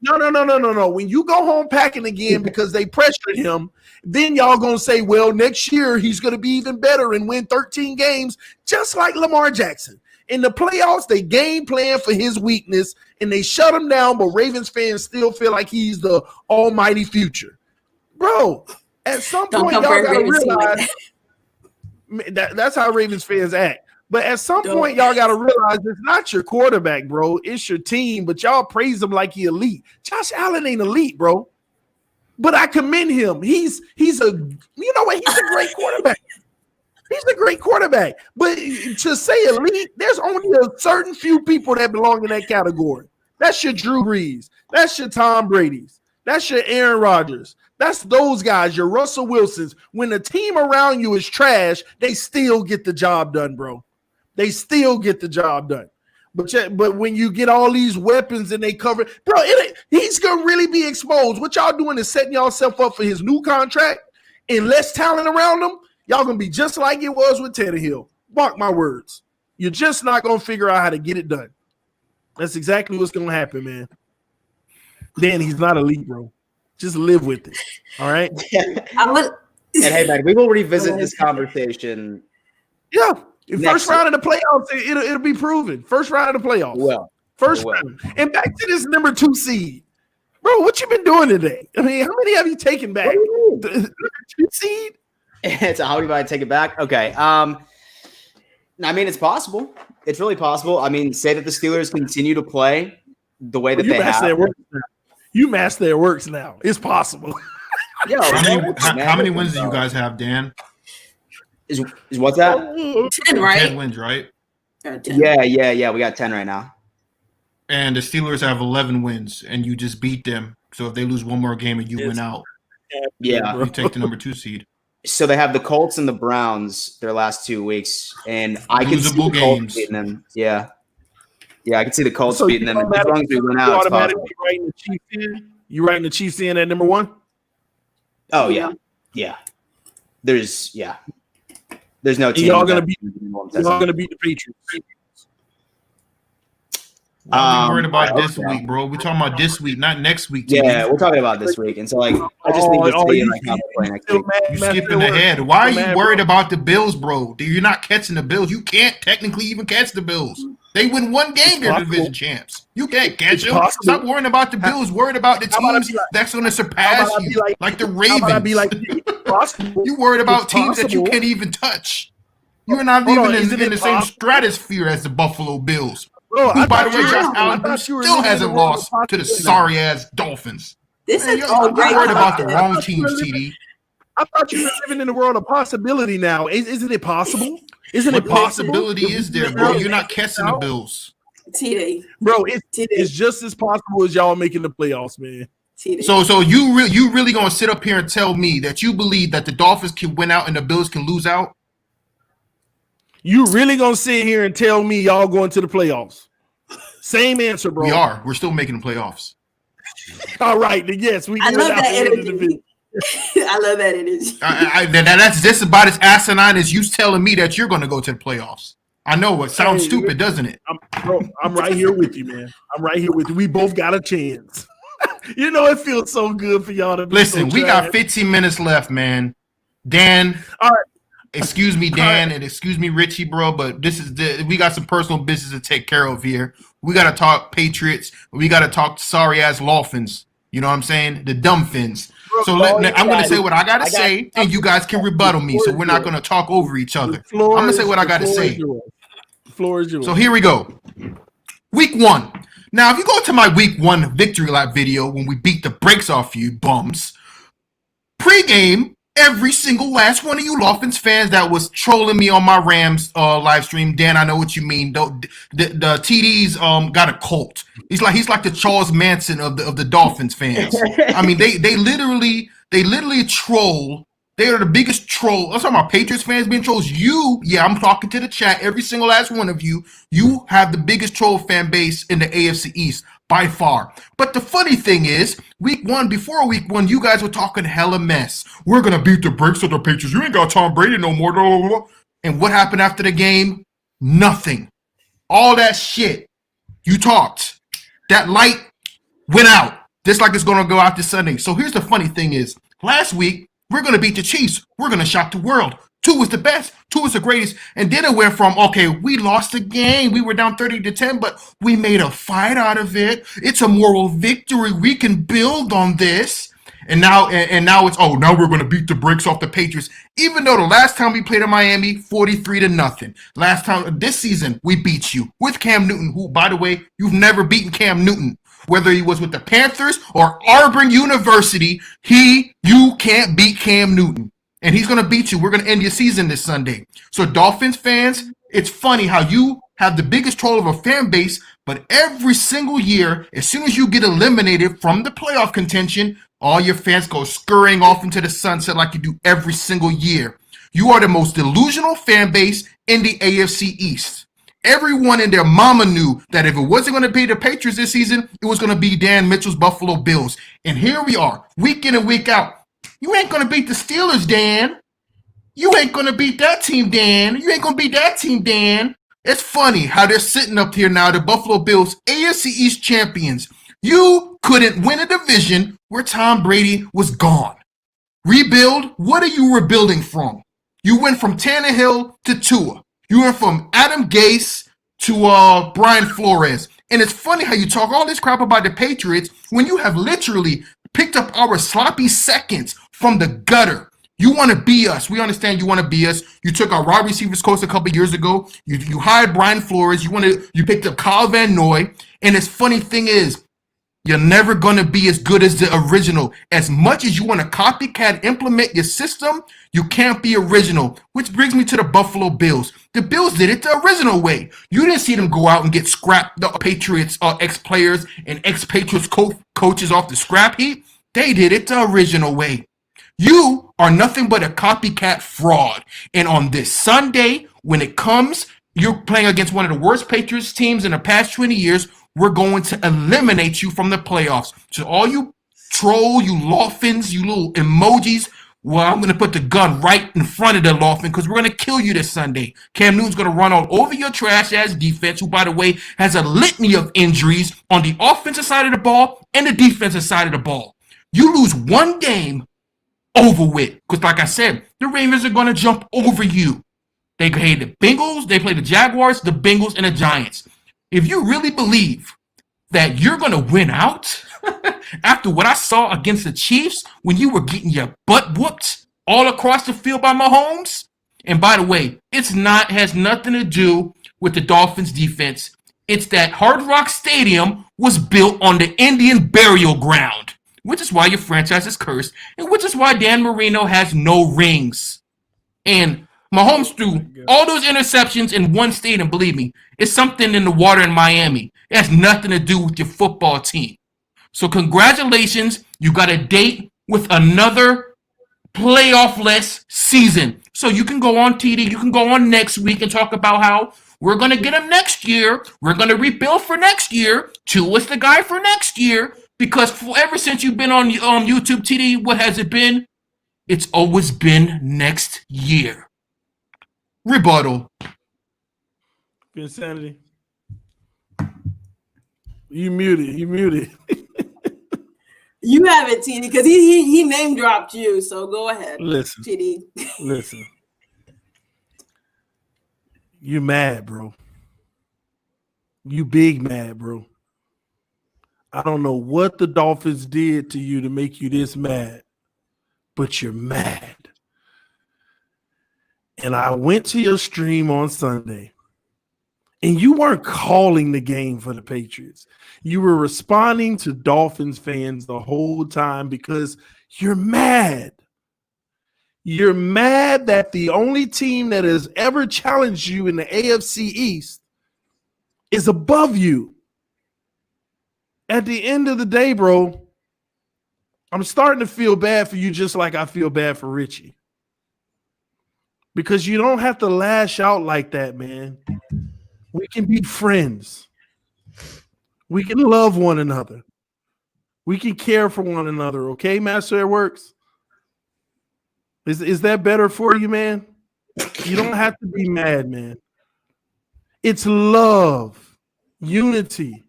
Speaker 1: No. When you go home packing again because they pressured him, then y'all gonna say, well, next year he's gonna be even better and win 13 games, just like Lamar Jackson. In the playoffs, they game plan for his weakness and they shut him down, but Ravens fans still feel like he's the almighty future. Bro, at some point, y'all gotta realize that's how Ravens fans act. But at some point, y'all got to realize it's not your quarterback, bro. It's your team, but y'all praise him like he elite. Josh Allen ain't elite, bro. But I commend him. He's a, you know what? He's a great quarterback. He's a great quarterback. But to say elite, there's only a certain few people that belong in that category. That's your Drew Brees. That's your Tom Brady's. That's your Aaron Rodgers. That's those guys, your Russell Wilsons. When the team around you is trash, they still get the job done, bro. They still get the job done. But when you get all these weapons and they cover, bro, he's going to really be exposed. What y'all doing is setting yourself up for his new contract and less talent around him. Y'all going to be just like it was with Tannehill. Mark my words. You're just not going to figure out how to get it done. That's exactly what's going to happen, man. Dan, he's not elite, bro. Just live with it. All right.
Speaker 2: And hey, man, we will revisit this conversation.
Speaker 1: Yeah. First round of the playoffs, it'll be proven. First round of the playoffs.
Speaker 2: Well,
Speaker 1: first round. And back to this number 2 seed. Bro, what you been doing today? I mean, how many have you taken back? The number 2 seed?
Speaker 2: So how do I take it back? Okay. I mean, it's possible. It's really possible. I mean, say that the Steelers continue to play the way that they have.
Speaker 1: You master their works now. It's possible.
Speaker 2: Yo,
Speaker 5: how many wins do you guys have, Dan?
Speaker 2: Is what's that?
Speaker 3: 10, right?
Speaker 5: 10 wins, right?
Speaker 3: 10.
Speaker 2: Yeah. We got 10 right now.
Speaker 5: And the Steelers have 11 wins, and you just beat them. So if they lose one more game and you win out,
Speaker 2: yeah,
Speaker 5: you take the number 2 seed.
Speaker 2: So they have the Colts and the Browns their last 2 weeks, and I can see the Colts beating them. Yeah, I can see the Colts beating them. As long as we win out, it's possible.
Speaker 1: You writing the Chiefs in at number 1?
Speaker 2: Oh yeah. There's no team.
Speaker 1: Y'all gonna beat the Patriots.
Speaker 5: I'm worried about this week, bro. We're talking about this week, not next week.
Speaker 2: Yeah, we're talking about this week, and so like I just think this team like how they play next week.
Speaker 5: You're skipping ahead. Why are you worried about the Bills, bro? You're not catching the Bills. You can't technically even catch the Bills. They win one game, they're division champs. You can't catch them. Stop worrying about the Bills. Worried about the teams that's going to surpass you, like the Ravens. You worried about teams that you can't even touch. You're not even in the same stratosphere as the Buffalo Bills. Bro, who, by the way, Josh Allen still hasn't lost to the sorry-ass Dolphins.
Speaker 3: You're
Speaker 5: worried about the wrong teams, TD.
Speaker 1: I thought you were living in the world of possibility now. Isn't it possible?
Speaker 5: What possibility is there, bro? You're not catching the Bills.
Speaker 3: TD.
Speaker 1: Bro, it's just as possible as y'all making the playoffs, man.
Speaker 3: TD.
Speaker 5: So you really going to sit up here and tell me that you believe that the Dolphins can win out and the Bills can lose out?
Speaker 1: You really gonna sit here and tell me y'all going to the playoffs? Same answer, bro.
Speaker 5: We are. We're still making the playoffs.
Speaker 1: All right, then yes, we.
Speaker 3: I love that energy. I love that energy.
Speaker 5: That's just about as asinine as you telling me that you're going to go to the playoffs. I know it sounds stupid, doesn't it?
Speaker 1: I'm right here with you, man. I'm right here with you. We both got a chance. You know, it feels so good for y'all to
Speaker 5: listen. We got 15 minutes left, man. Dan.
Speaker 1: All right.
Speaker 5: Excuse me, Dan, and excuse me, Richie, bro, but we got some personal business to take care of here. We got to talk Patriots. We got to talk sorry-ass Dolphins. You know what I'm saying? The dumb fins. So I'm going to say what I got to say, and you guys can rebuttal me, so we're not going to talk over each other. I'm going to say what I got to say.
Speaker 1: The floor is yours.
Speaker 5: So here we go. Week 1. Now, if you go to my Week 1 victory lap video when we beat the brakes off you bums, pregame, Every single last one of you Dolphins fans that was trolling me on my Rams live stream, Dan, I know what you mean. The TD's got a cult. He's like the Charles Manson of the Dolphins fans. I mean, they literally troll. They are the biggest troll. I'm talking about Patriots fans being trolls. I'm talking to the chat. Every single last one of you. You have the biggest troll fan base in the AFC East by far. But the funny thing is, before week one, you guys were talking hella mess. We're gonna beat the brakes of the Patriots. You ain't got Tom Brady no more. Blah, blah, blah. And what happened after the game? Nothing. All that shit. You talked. That light went out. Just like it's gonna go out this Sunday. So here's the funny thing is, last week, we're going to beat the Chiefs. We're going to shock the world. 2 was the best. 2 was the greatest. And then it went from, okay, we lost the game. We were down 30-10, but we made a fight out of it. It's a moral victory. We can build on this. And now it's, now we're going to beat the brakes off the Patriots. Even though the last time we played in Miami, 43-0. Last time, this season, we beat you with Cam Newton, who, by the way, you've never beaten Cam Newton. Whether he was with the Panthers or Auburn University, you can't beat Cam Newton. And he's going to beat you. We're going to end your season this Sunday. So Dolphins fans, it's funny how you have the biggest troll of a fan base, but every single year, as soon as you get eliminated from the playoff contention, all your fans go scurrying off into the sunset like you do every single year. You are the most delusional fan base in the AFC East. Everyone and their mama knew that if it wasn't going to be the Patriots this season, it was going to be Dan Mitchell's Buffalo Bills. And here we are, week in and week out. You ain't going to beat the Steelers, Dan. You ain't going to beat that team, Dan. You ain't going to beat that team, Dan. It's funny how they're sitting up here now, the Buffalo Bills, AFC East champions. You couldn't win a division where Tom Brady was gone. Rebuild? What are you rebuilding from? You went from Tannehill to Tua. You went from Adam Gase to Brian Flores. And it's funny how you talk all this crap about the Patriots when you have literally picked up our sloppy seconds from the gutter. You want to be us. We understand you want to be us. You took our wide receivers coach a couple years ago. You hired Brian Flores. You picked up Kyle Van Noy. And this funny thing is, you're never going to be as good as the original. As much as you want to copycat implement your system, you can't be original. Which brings me to the Buffalo Bills. The Bills did it the original way. You didn't see them go out and get scrapped, the Patriots ex-players and ex-Patriots coaches off the scrap heap. They did it the original way. You are nothing but a copycat fraud. And on this Sunday, when it comes, you're playing against one of the worst Patriots teams in the past 20 years. We're going to eliminate you from the playoffs. So all you troll, you Dolphins, you little emojis, well, I'm going to put the gun right in front of the Dolphins because we're going to kill you this Sunday. Cam Newton's going to run all over your trash-ass defense, who, by the way, has a litany of injuries on the offensive side of the ball and the defensive side of the ball. You lose one game, over with. Because like I said, the Ravens are going to jump over you. They play the Bengals, they play the Jaguars, the Bengals, and the Giants. If you really believe that you're going to win out after what I saw against the Chiefs when you were getting your butt whooped all across the field by Mahomes, and by the way, has nothing to do with the Dolphins defense. It's that Hard Rock Stadium was built on the Indian burial ground, which is why your franchise is cursed, and which is why Dan Marino has no rings. And Mahomes threw all those interceptions in one stadium, believe me. It's something in the water in Miami. It has nothing to do with your football team. So congratulations, you got a date with another playoff-less season. So you can go on TD, you can go on next week and talk about how we're going to get him next year. We're going to rebuild for next year. Tua is the guy for next year. Because ever since you've been on YouTube, TD, what has it been? It's always been next year. Rebuttal.
Speaker 1: Insanity. You muted.
Speaker 3: You have it, TD, because he name dropped you. So go ahead.
Speaker 1: Listen,
Speaker 3: TD.
Speaker 1: Listen. You mad, bro. You big mad, bro. I don't know what the Dolphins did to you to make you this mad, but you're mad. And I went to your stream on Sunday, and you weren't calling the game for the Patriots. You were responding to Dolphins fans the whole time because you're mad. You're mad that the only team that has ever challenged you in the AFC East is above you. At the end of the day, bro, I'm starting to feel bad for you just like I feel bad for Richie. Because you don't have to lash out like that, man. We can be friends. We can love one another. We can care for one another, okay, Master at Works? Is that better for you, man? You don't have to be mad, man. It's love, unity.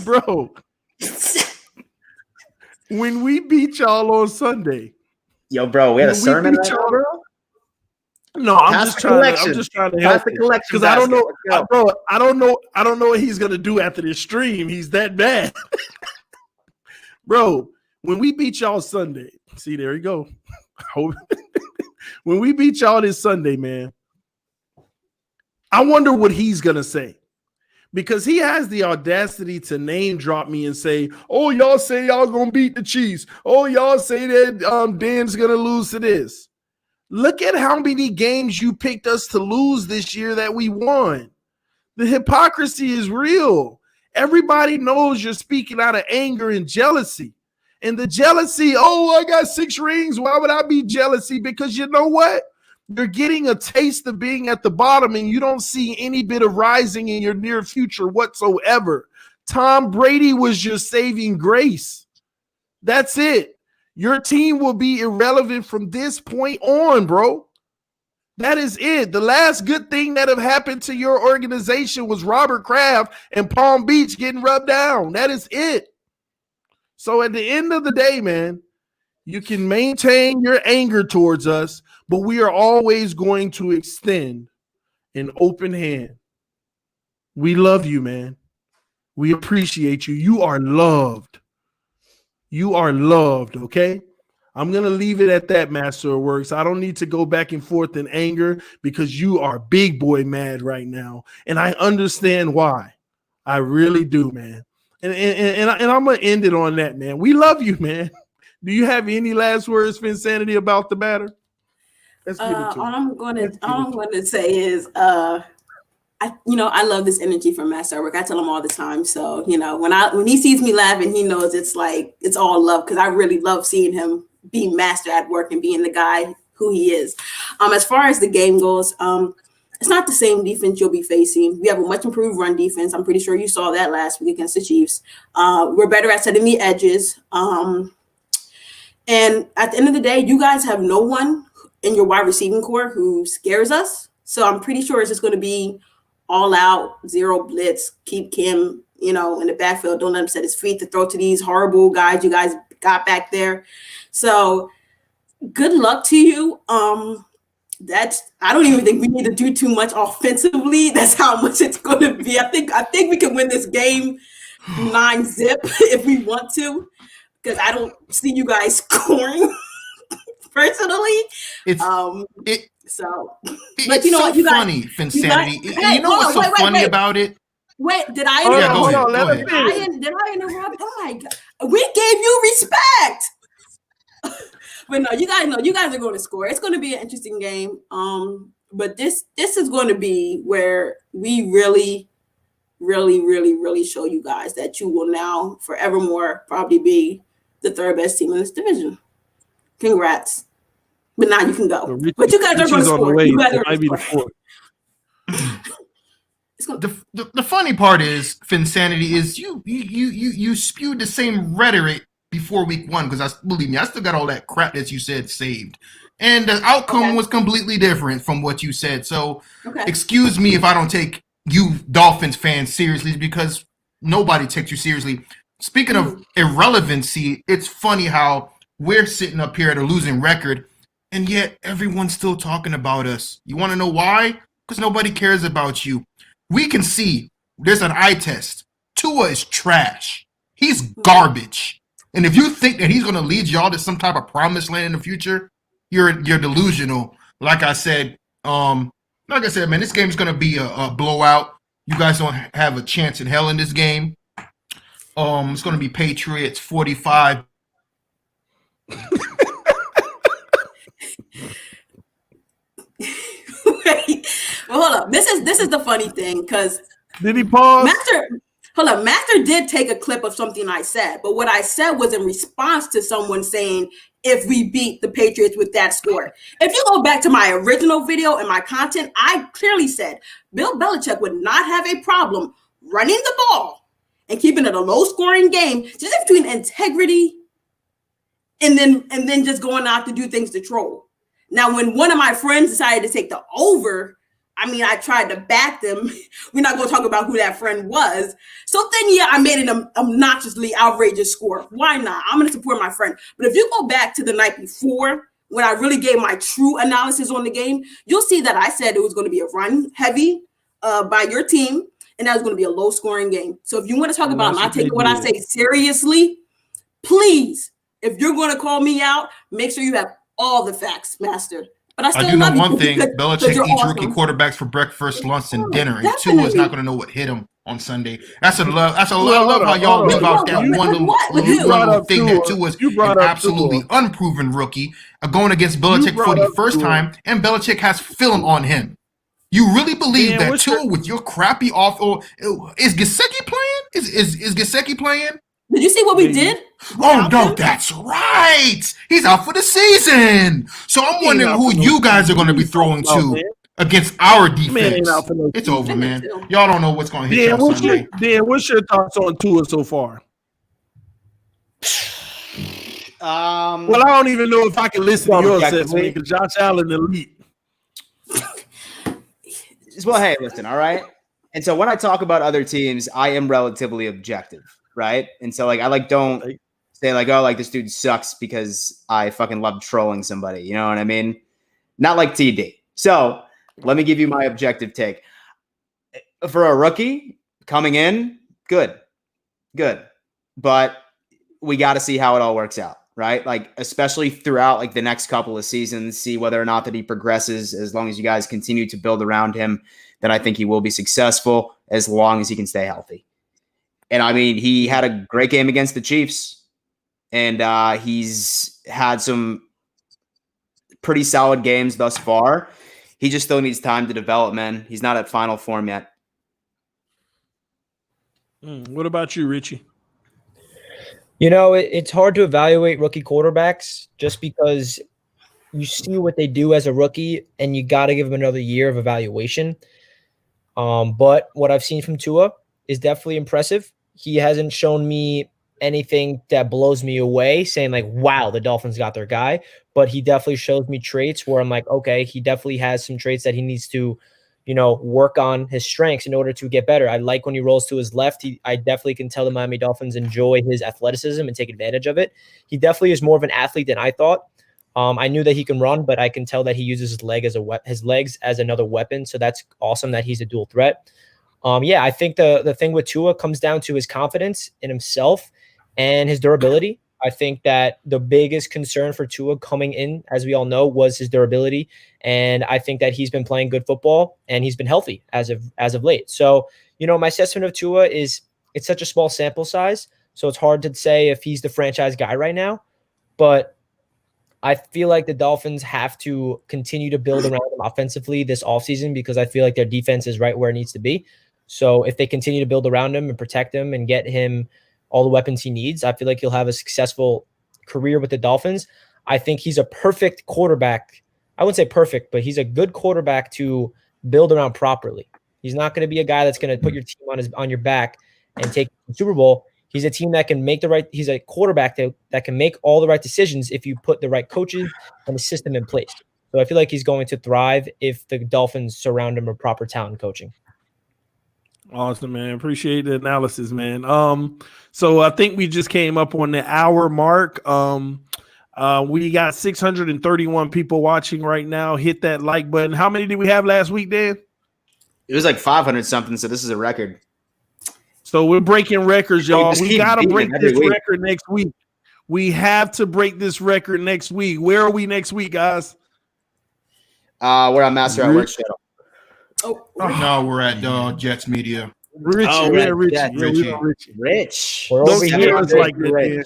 Speaker 1: Bro, when we beat y'all on Sunday.
Speaker 2: Yo, bro, we had a sermon right now, bro?
Speaker 1: No, I'm just trying to help because I don't know, bro. I don't know what he's gonna do after this stream. He's that bad, bro. When we beat y'all Sunday, see, there you go. When we beat y'all this Sunday, man, I wonder what he's gonna say because he has the audacity to name drop me and say, "Oh, y'all say y'all gonna beat the Chiefs. Oh, y'all say that Dan's gonna lose to this." Look at how many games you picked us to lose this year that we won. The hypocrisy is real. Everybody knows you're speaking out of anger and jealousy. And the jealousy, oh, I got 6 rings. Why would I be jealousy? Because you know what? You're getting a taste of being at the bottom and you don't see any bit of rising in your near future whatsoever. Tom Brady was your saving grace. That's it. Your team will be irrelevant from this point on, bro. That is it. The last good thing that have happened to your organization was Robert Kraft and Palm Beach getting rubbed down. That is it. So at the end of the day, man, you can maintain your anger towards us, but we are always going to extend an open hand. We love you, man. We appreciate you. You are loved. You are loved, okay? I'm going to leave it at that, Master of Works. I don't need to go back and forth in anger because you are big boy mad right now. And I understand why. I really do, man. And I'm going to end it on that, man. We love you, man. Do you have any last words, Finsanity, about the matter? Let's give it to
Speaker 3: all I'm going to say is I love this energy from Master Work. I tell him all the time. So, when he sees me laughing, he knows it's like it's all love because I really love seeing him be master at work and being the guy who he is. As far as the game goes, it's not the same defense you'll be facing. We have a much improved run defense. I'm pretty sure you saw that last week against the Chiefs. We're better at setting the edges. And at the end of the day, you guys have no one in your wide receiving core who scares us. So I'm pretty sure it's just going to be all out, zero blitz, keep Kim, in the backfield. Don't let him set his feet to throw to these horrible guys you guys got back there. So good luck to you. I don't even think we need to do too much offensively. That's how much it's going to be. I think we can win this game 9-0 if we want to, because I don't see you guys scoring personally.
Speaker 5: But you know what? You funny, Finsanity. You know what's so funny about it?
Speaker 3: Wait, did I interrupt? Did I interrupt? Oh my God. We gave you respect. But no, you guys are going to score. It's going to be an interesting game. But this is going to be where we really, really, really, really show you guys that you will now forevermore probably be the third best team in this division. Congrats. But now you can go. But you guys are going to score. You guys are going to score.
Speaker 5: The funny part is, Finsanity, is you spewed the same rhetoric before week 1 because believe me, I still got all that crap that you said saved, and the outcome was completely different from what you said. So excuse me if I don't take you Dolphins fans seriously because nobody takes you seriously. Speaking of irrelevancy, it's funny how we're sitting up here at a losing record, and yet everyone's still talking about us. You want to know why? Because nobody cares about you. We can see there's an eye test. Tua is trash. He's garbage. And if you think that he's going to lead y'all to some type of promised land in the future, you're delusional. Like I said, man, this game is going to be a blowout. You guys don't have a chance in hell in this game. It's going to be Patriots 45.
Speaker 3: Well, hold up. This is the funny thing because
Speaker 1: Did he pause?
Speaker 3: Master did take a clip of something I said, but what I said was in response to someone saying, if we beat the Patriots with that score. If you go back to my original video and my content, I clearly said Bill Belichick would not have a problem running the ball and keeping it a low-scoring game, just between integrity and then just going out to do things to troll. Now, when one of my friends decided to take the over, I mean, I tried to back them. We're not going to talk about who that friend was. So then, yeah, I made an obnoxiously outrageous score. Why not? I'm going to support my friend. But if you go back to the night before, when I really gave my true analysis on the game, you'll see that I said it was going to be a run heavy by your team, and that was going to be a low-scoring game. So if you want to talk about not taking what I say seriously, please, if you're going to call me out, make sure you have all the facts, Master. But I
Speaker 5: do know one thing: Belichick eats rookie quarterbacks for breakfast, lunch, and dinner, and Tua is not going to know what hit him on Sunday. That's a love. I love how y'all leave out that one little thing that Tua is an absolutely unproven rookie going against Belichick for the first time, and Belichick has film on him. You really believe that Tua, with your crappy is Gesicki playing? Is Gesicki playing?
Speaker 3: Did you see what we did?
Speaker 5: Oh, no, that's right. He's out for the season. So I'm wondering who you guys are going to be throwing to against our defense. It's over, man. Y'all don't know what's going to hit y'all Sunday.
Speaker 1: Dan, what's your thoughts on Tua so far? Well, I don't even know if I can listen to your assessment because Josh Allen elite.
Speaker 2: Well, hey, listen, all right? And so when I talk about other teams, I am relatively objective. Right. And so don't say this dude sucks because I fucking love trolling somebody. You know what I mean? Not like TD. So let me give you my objective take. For a rookie coming in, good. But we got to see how it all works out. Right. Especially throughout the next couple of seasons, see whether or not that he progresses. As long as you guys continue to build around him, then I think he will be successful as long as he can stay healthy. And I mean, he had a great game against the Chiefs, and he's had some pretty solid games thus far. He just still needs time to develop, man. He's not at final form yet.
Speaker 1: What about you, Richie?
Speaker 4: You know, it's hard to evaluate rookie quarterbacks just because you see what they do as a rookie, and you got to give them another year of evaluation. But what I've seen from Tua is definitely impressive. He hasn't shown me anything that blows me away, saying wow, the Dolphins got their guy. But he definitely shows me traits where I'm okay, he definitely has some traits that he needs to, work on his strengths in order to get better. I like when he rolls to his left. I definitely can tell the Miami Dolphins enjoy his athleticism and take advantage of it. He definitely is more of an athlete than I thought. I knew that he can run, but I can tell that he uses his legs as another weapon. So that's awesome that he's a dual threat. I think the thing with Tua comes down to his confidence in himself and his durability. I think that the biggest concern for Tua coming in, as we all know, was his durability. And I think that he's been playing good football and he's been healthy as of late. So, my assessment of Tua is it's such a small sample size. So it's hard to say if he's the franchise guy right now. But I feel like the Dolphins have to continue to build around him offensively this offseason because I feel like their defense is right where it needs to be. So if they continue to build around him and protect him and get him all the weapons he needs, I feel like he'll have a successful career with the Dolphins. I think he's a perfect quarterback. I wouldn't say perfect, but he's a good quarterback to build around properly. He's not going to be a guy that's going to put your team on your back and take the Super Bowl. He's a team that can make he's a quarterback that can make all the right decisions if you put the right coaches and the system in place. So I feel like he's going to thrive if the Dolphins surround him with proper talent and coaching.
Speaker 1: Awesome, man. Appreciate the analysis, man. So I think we just came up on the hour mark. We got 631 people watching right now. Hit that like button. How many did we have last week, Dan?
Speaker 2: It was 500 something, so this is a record.
Speaker 1: So we're breaking records, y'all. We got to break this record next week. We have to break this record next week. Where are we next week, guys?
Speaker 2: We're on Master at Work Channel.
Speaker 5: No, we're at Jets Media.
Speaker 1: Rich.
Speaker 2: Rich.
Speaker 1: Don't scare us like that, Dan.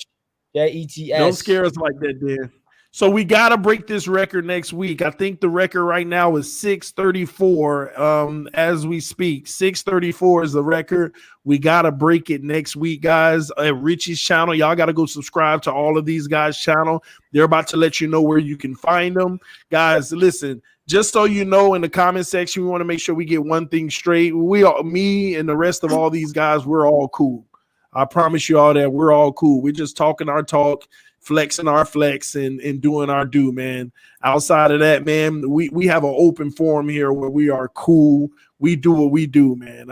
Speaker 4: JETS.
Speaker 1: Don't scare us like that, Dan. So we got to break this record next week. I think the record right now is 634 as we speak. 634 is the record. We got to break it next week, guys. At Richie's channel, y'all got to go subscribe to all of these guys' channel. They're about to let you know where you can find them. Guys, listen, just so you know, in the comment section, we want to make sure we get one thing straight. Me and the rest of all these guys, we're all cool. I promise you all that we're all cool. We're just talking our talk, flexing our flex, and doing our do, man. Outside of that, man, we have an open forum here where we are cool. We do what we do, man.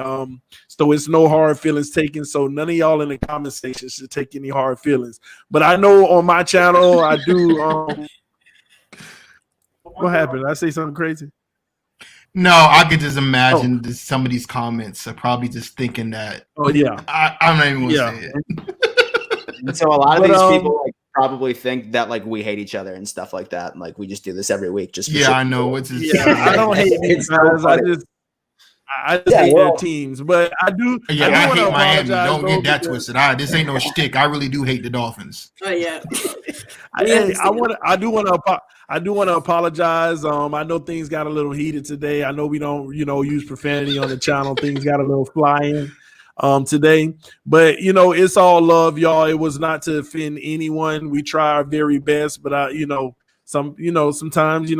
Speaker 1: So it's no hard feelings taken. So none of y'all in the comment section should take any hard feelings. But I know on my channel, I do. What happened? Did I say something crazy?
Speaker 5: No, I could just imagine some of these comments are probably just thinking that.
Speaker 1: Oh yeah,
Speaker 5: I'm not even gonna say it.
Speaker 2: And so a lot of these people like probably think that like we hate each other and stuff like that. And like we just do this every week. Just for
Speaker 5: I know. It's just,
Speaker 1: I don't hate these guys. I just hate their teams, but I do.
Speaker 5: Yeah, I hate Miami. Don't get that twisted. This ain't no shtick. I really do hate the Dolphins.
Speaker 3: Oh yeah.
Speaker 1: I do want to apologize. I know things got a little heated today. I know we don't, use profanity on the channel. Things got a little flying today, but it's all love, y'all. It was not to offend anyone. We try our very best, but sometimes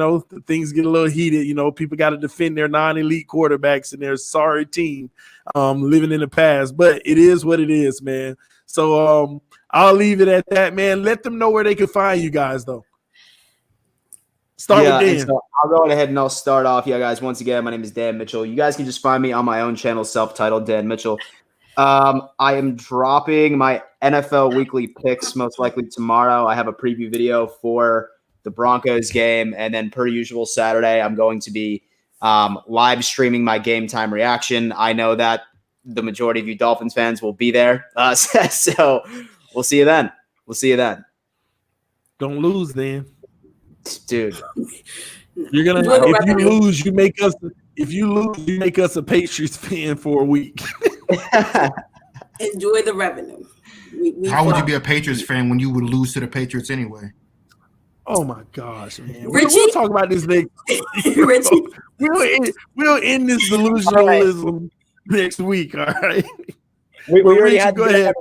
Speaker 1: things get a little heated. People got to defend their non-elite quarterbacks and their sorry team living in the past, but it is what it is, man. So I'll leave it at that, man. Let them know where they can find you guys, though. Start with Dan.
Speaker 2: So I'll go ahead and I'll start off. Yeah, guys, once again, my name is Dan Mitchell. You guys can just find me on my own channel, self-titled Dan Mitchell. I am dropping my NFL weekly picks most likely tomorrow. I have a preview video for the Broncos game, and then per usual Saturday, I'm going to be live streaming my game time reaction. I know that the majority of you Dolphins fans will be there, so we'll see you then.
Speaker 1: Don't lose, then.
Speaker 2: Dude,
Speaker 1: you're gonna. If you lose, you make us. If you lose, you make us a Patriots fan for a week.
Speaker 3: Enjoy the revenue.
Speaker 5: How would you be a Patriots fan when you would lose to the Patriots anyway?
Speaker 1: Oh my gosh, man!
Speaker 3: Richie?
Speaker 1: We'll talk about this next.
Speaker 3: Richie,
Speaker 1: we'll end this delusionalism next week. All right.
Speaker 4: We already
Speaker 1: Richie,
Speaker 4: had
Speaker 1: go ahead.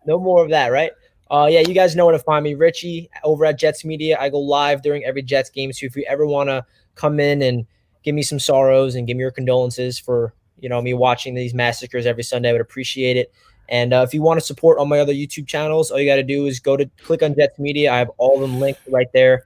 Speaker 4: No more of that, right? Yeah, you guys know where to find me, Richie, over at Jets Media. I go live during every Jets game, so if you ever want to come in and give me some sorrows and give me your condolences for me watching these massacres every Sunday, I would appreciate it. And if you want to support all my other YouTube channels, all you got to do is click on Jets Media. I have all of them linked right there.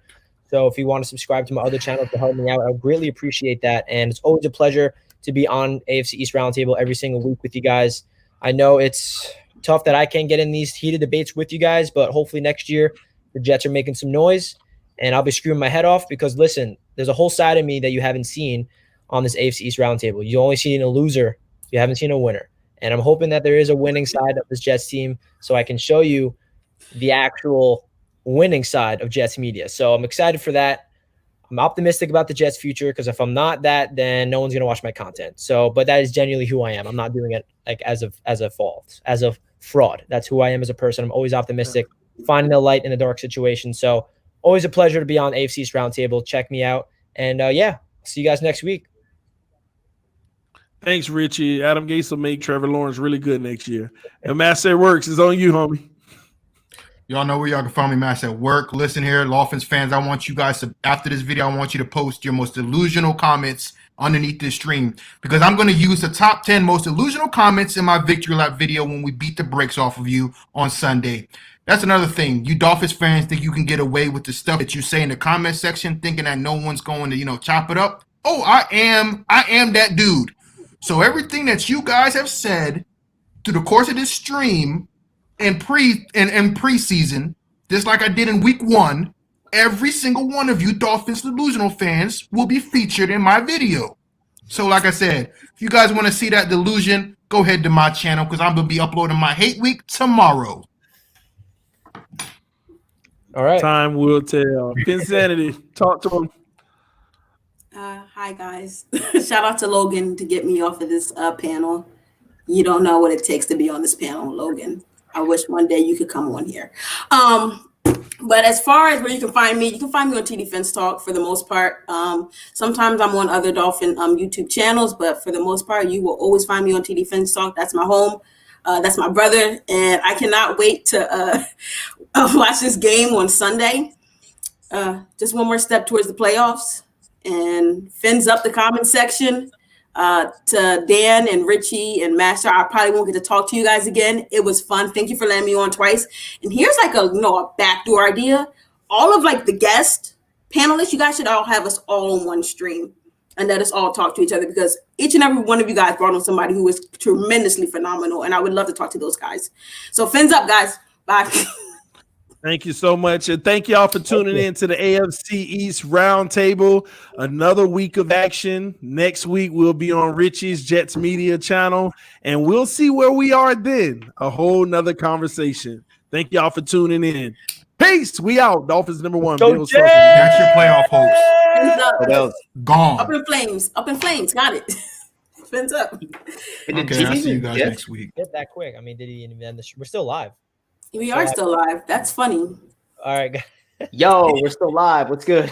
Speaker 4: So if you want to subscribe to my other channels to help me out, I would greatly appreciate that. And it's always a pleasure to be on AFC East Roundtable every single week with you guys. I know it's tough that I can't get in these heated debates with you guys, but hopefully next year the Jets are making some noise and I'll be screwing my head off because, listen, there's a whole side of me that you haven't seen on this AFC East Roundtable. You only seen a loser. You haven't seen a winner. And I'm hoping that there is a winning side of this Jets team so I can show you the actual winning side of Jets Media. So I'm excited for that. I'm optimistic about the Jets' future because if I'm not that, then no one's going to watch my content. So, but that is genuinely who I am. I'm not doing it like as a fault, as a fraud. That's who I am as a person. I'm always optimistic, finding the light in a dark situation. So always a pleasure to be on AFC East Roundtable. Check me out. And see you guys next week.
Speaker 1: Thanks, Richie. Adam Gase will make Trevor Lawrence really good next year. And Master at Works is on you, homie.
Speaker 5: Y'all know where y'all can find me, Master at Work. Listen here, Dolphins fans, I want you guys to, after this video, I want you to post your most delusional comments underneath this stream because I'm going to use the top 10 most delusional comments in my Victory Lap video when we beat the brakes off of you on Sunday. That's another thing. You Dolphins fans think you can get away with the stuff that you say in the comment section, thinking that no one's going to, chop it up. Oh, I am that dude. So everything that you guys have said through the course of this stream and preseason, just like I did in week 1, every single one of you Dolphins delusional fans will be featured in my video. So like I said, if you guys want to see that delusion, go ahead to my channel because I'm going to be uploading my hate week tomorrow.
Speaker 4: All right.
Speaker 1: Time will tell. Insanity. Talk to him.
Speaker 3: Hi, guys. Shout out to Logan to get me off of this panel. You don't know what it takes to be on this panel, Logan. I wish one day you could come on here. But as far as where you can find me on TD FINSTALK for the most part. Sometimes I'm on other Dolphin YouTube channels, but for the most part, you will always find me on TD FINSTALK. That's my home. That's my brother, and I cannot wait to watch this game on Sunday. Just one more step towards the playoffs, and fins up the comment section. To Dan and Richie and Master, I probably won't get to talk to you guys again. It was fun. Thank you for letting me on twice. And here's like a backdoor idea. All of like the guest panelists, you guys should all have us all on one stream and let us all talk to each other, because each and every one of you guys brought on somebody who was tremendously phenomenal, and I would love to talk to those guys. So fins up, guys. Bye.
Speaker 1: Thank you so much. And thank y'all for tuning in to the AFC East Roundtable. Another week of action. Next week, we'll be on Richie's Jets Media channel, and we'll see where we are then. A whole nother conversation. Thank y'all for tuning in. Peace. We out. Dolphins #1.
Speaker 4: Go Jets!
Speaker 5: That's your playoff hopes. Gone.
Speaker 3: Up in flames. Up in flames. Got it. Fins up.
Speaker 5: Okay, I'll see you guys next week.
Speaker 4: Get that quick. I mean, did he even end the We're still live.
Speaker 3: We are still live. That's funny.
Speaker 4: All right, guys.
Speaker 2: Yo, we're still live. What's good?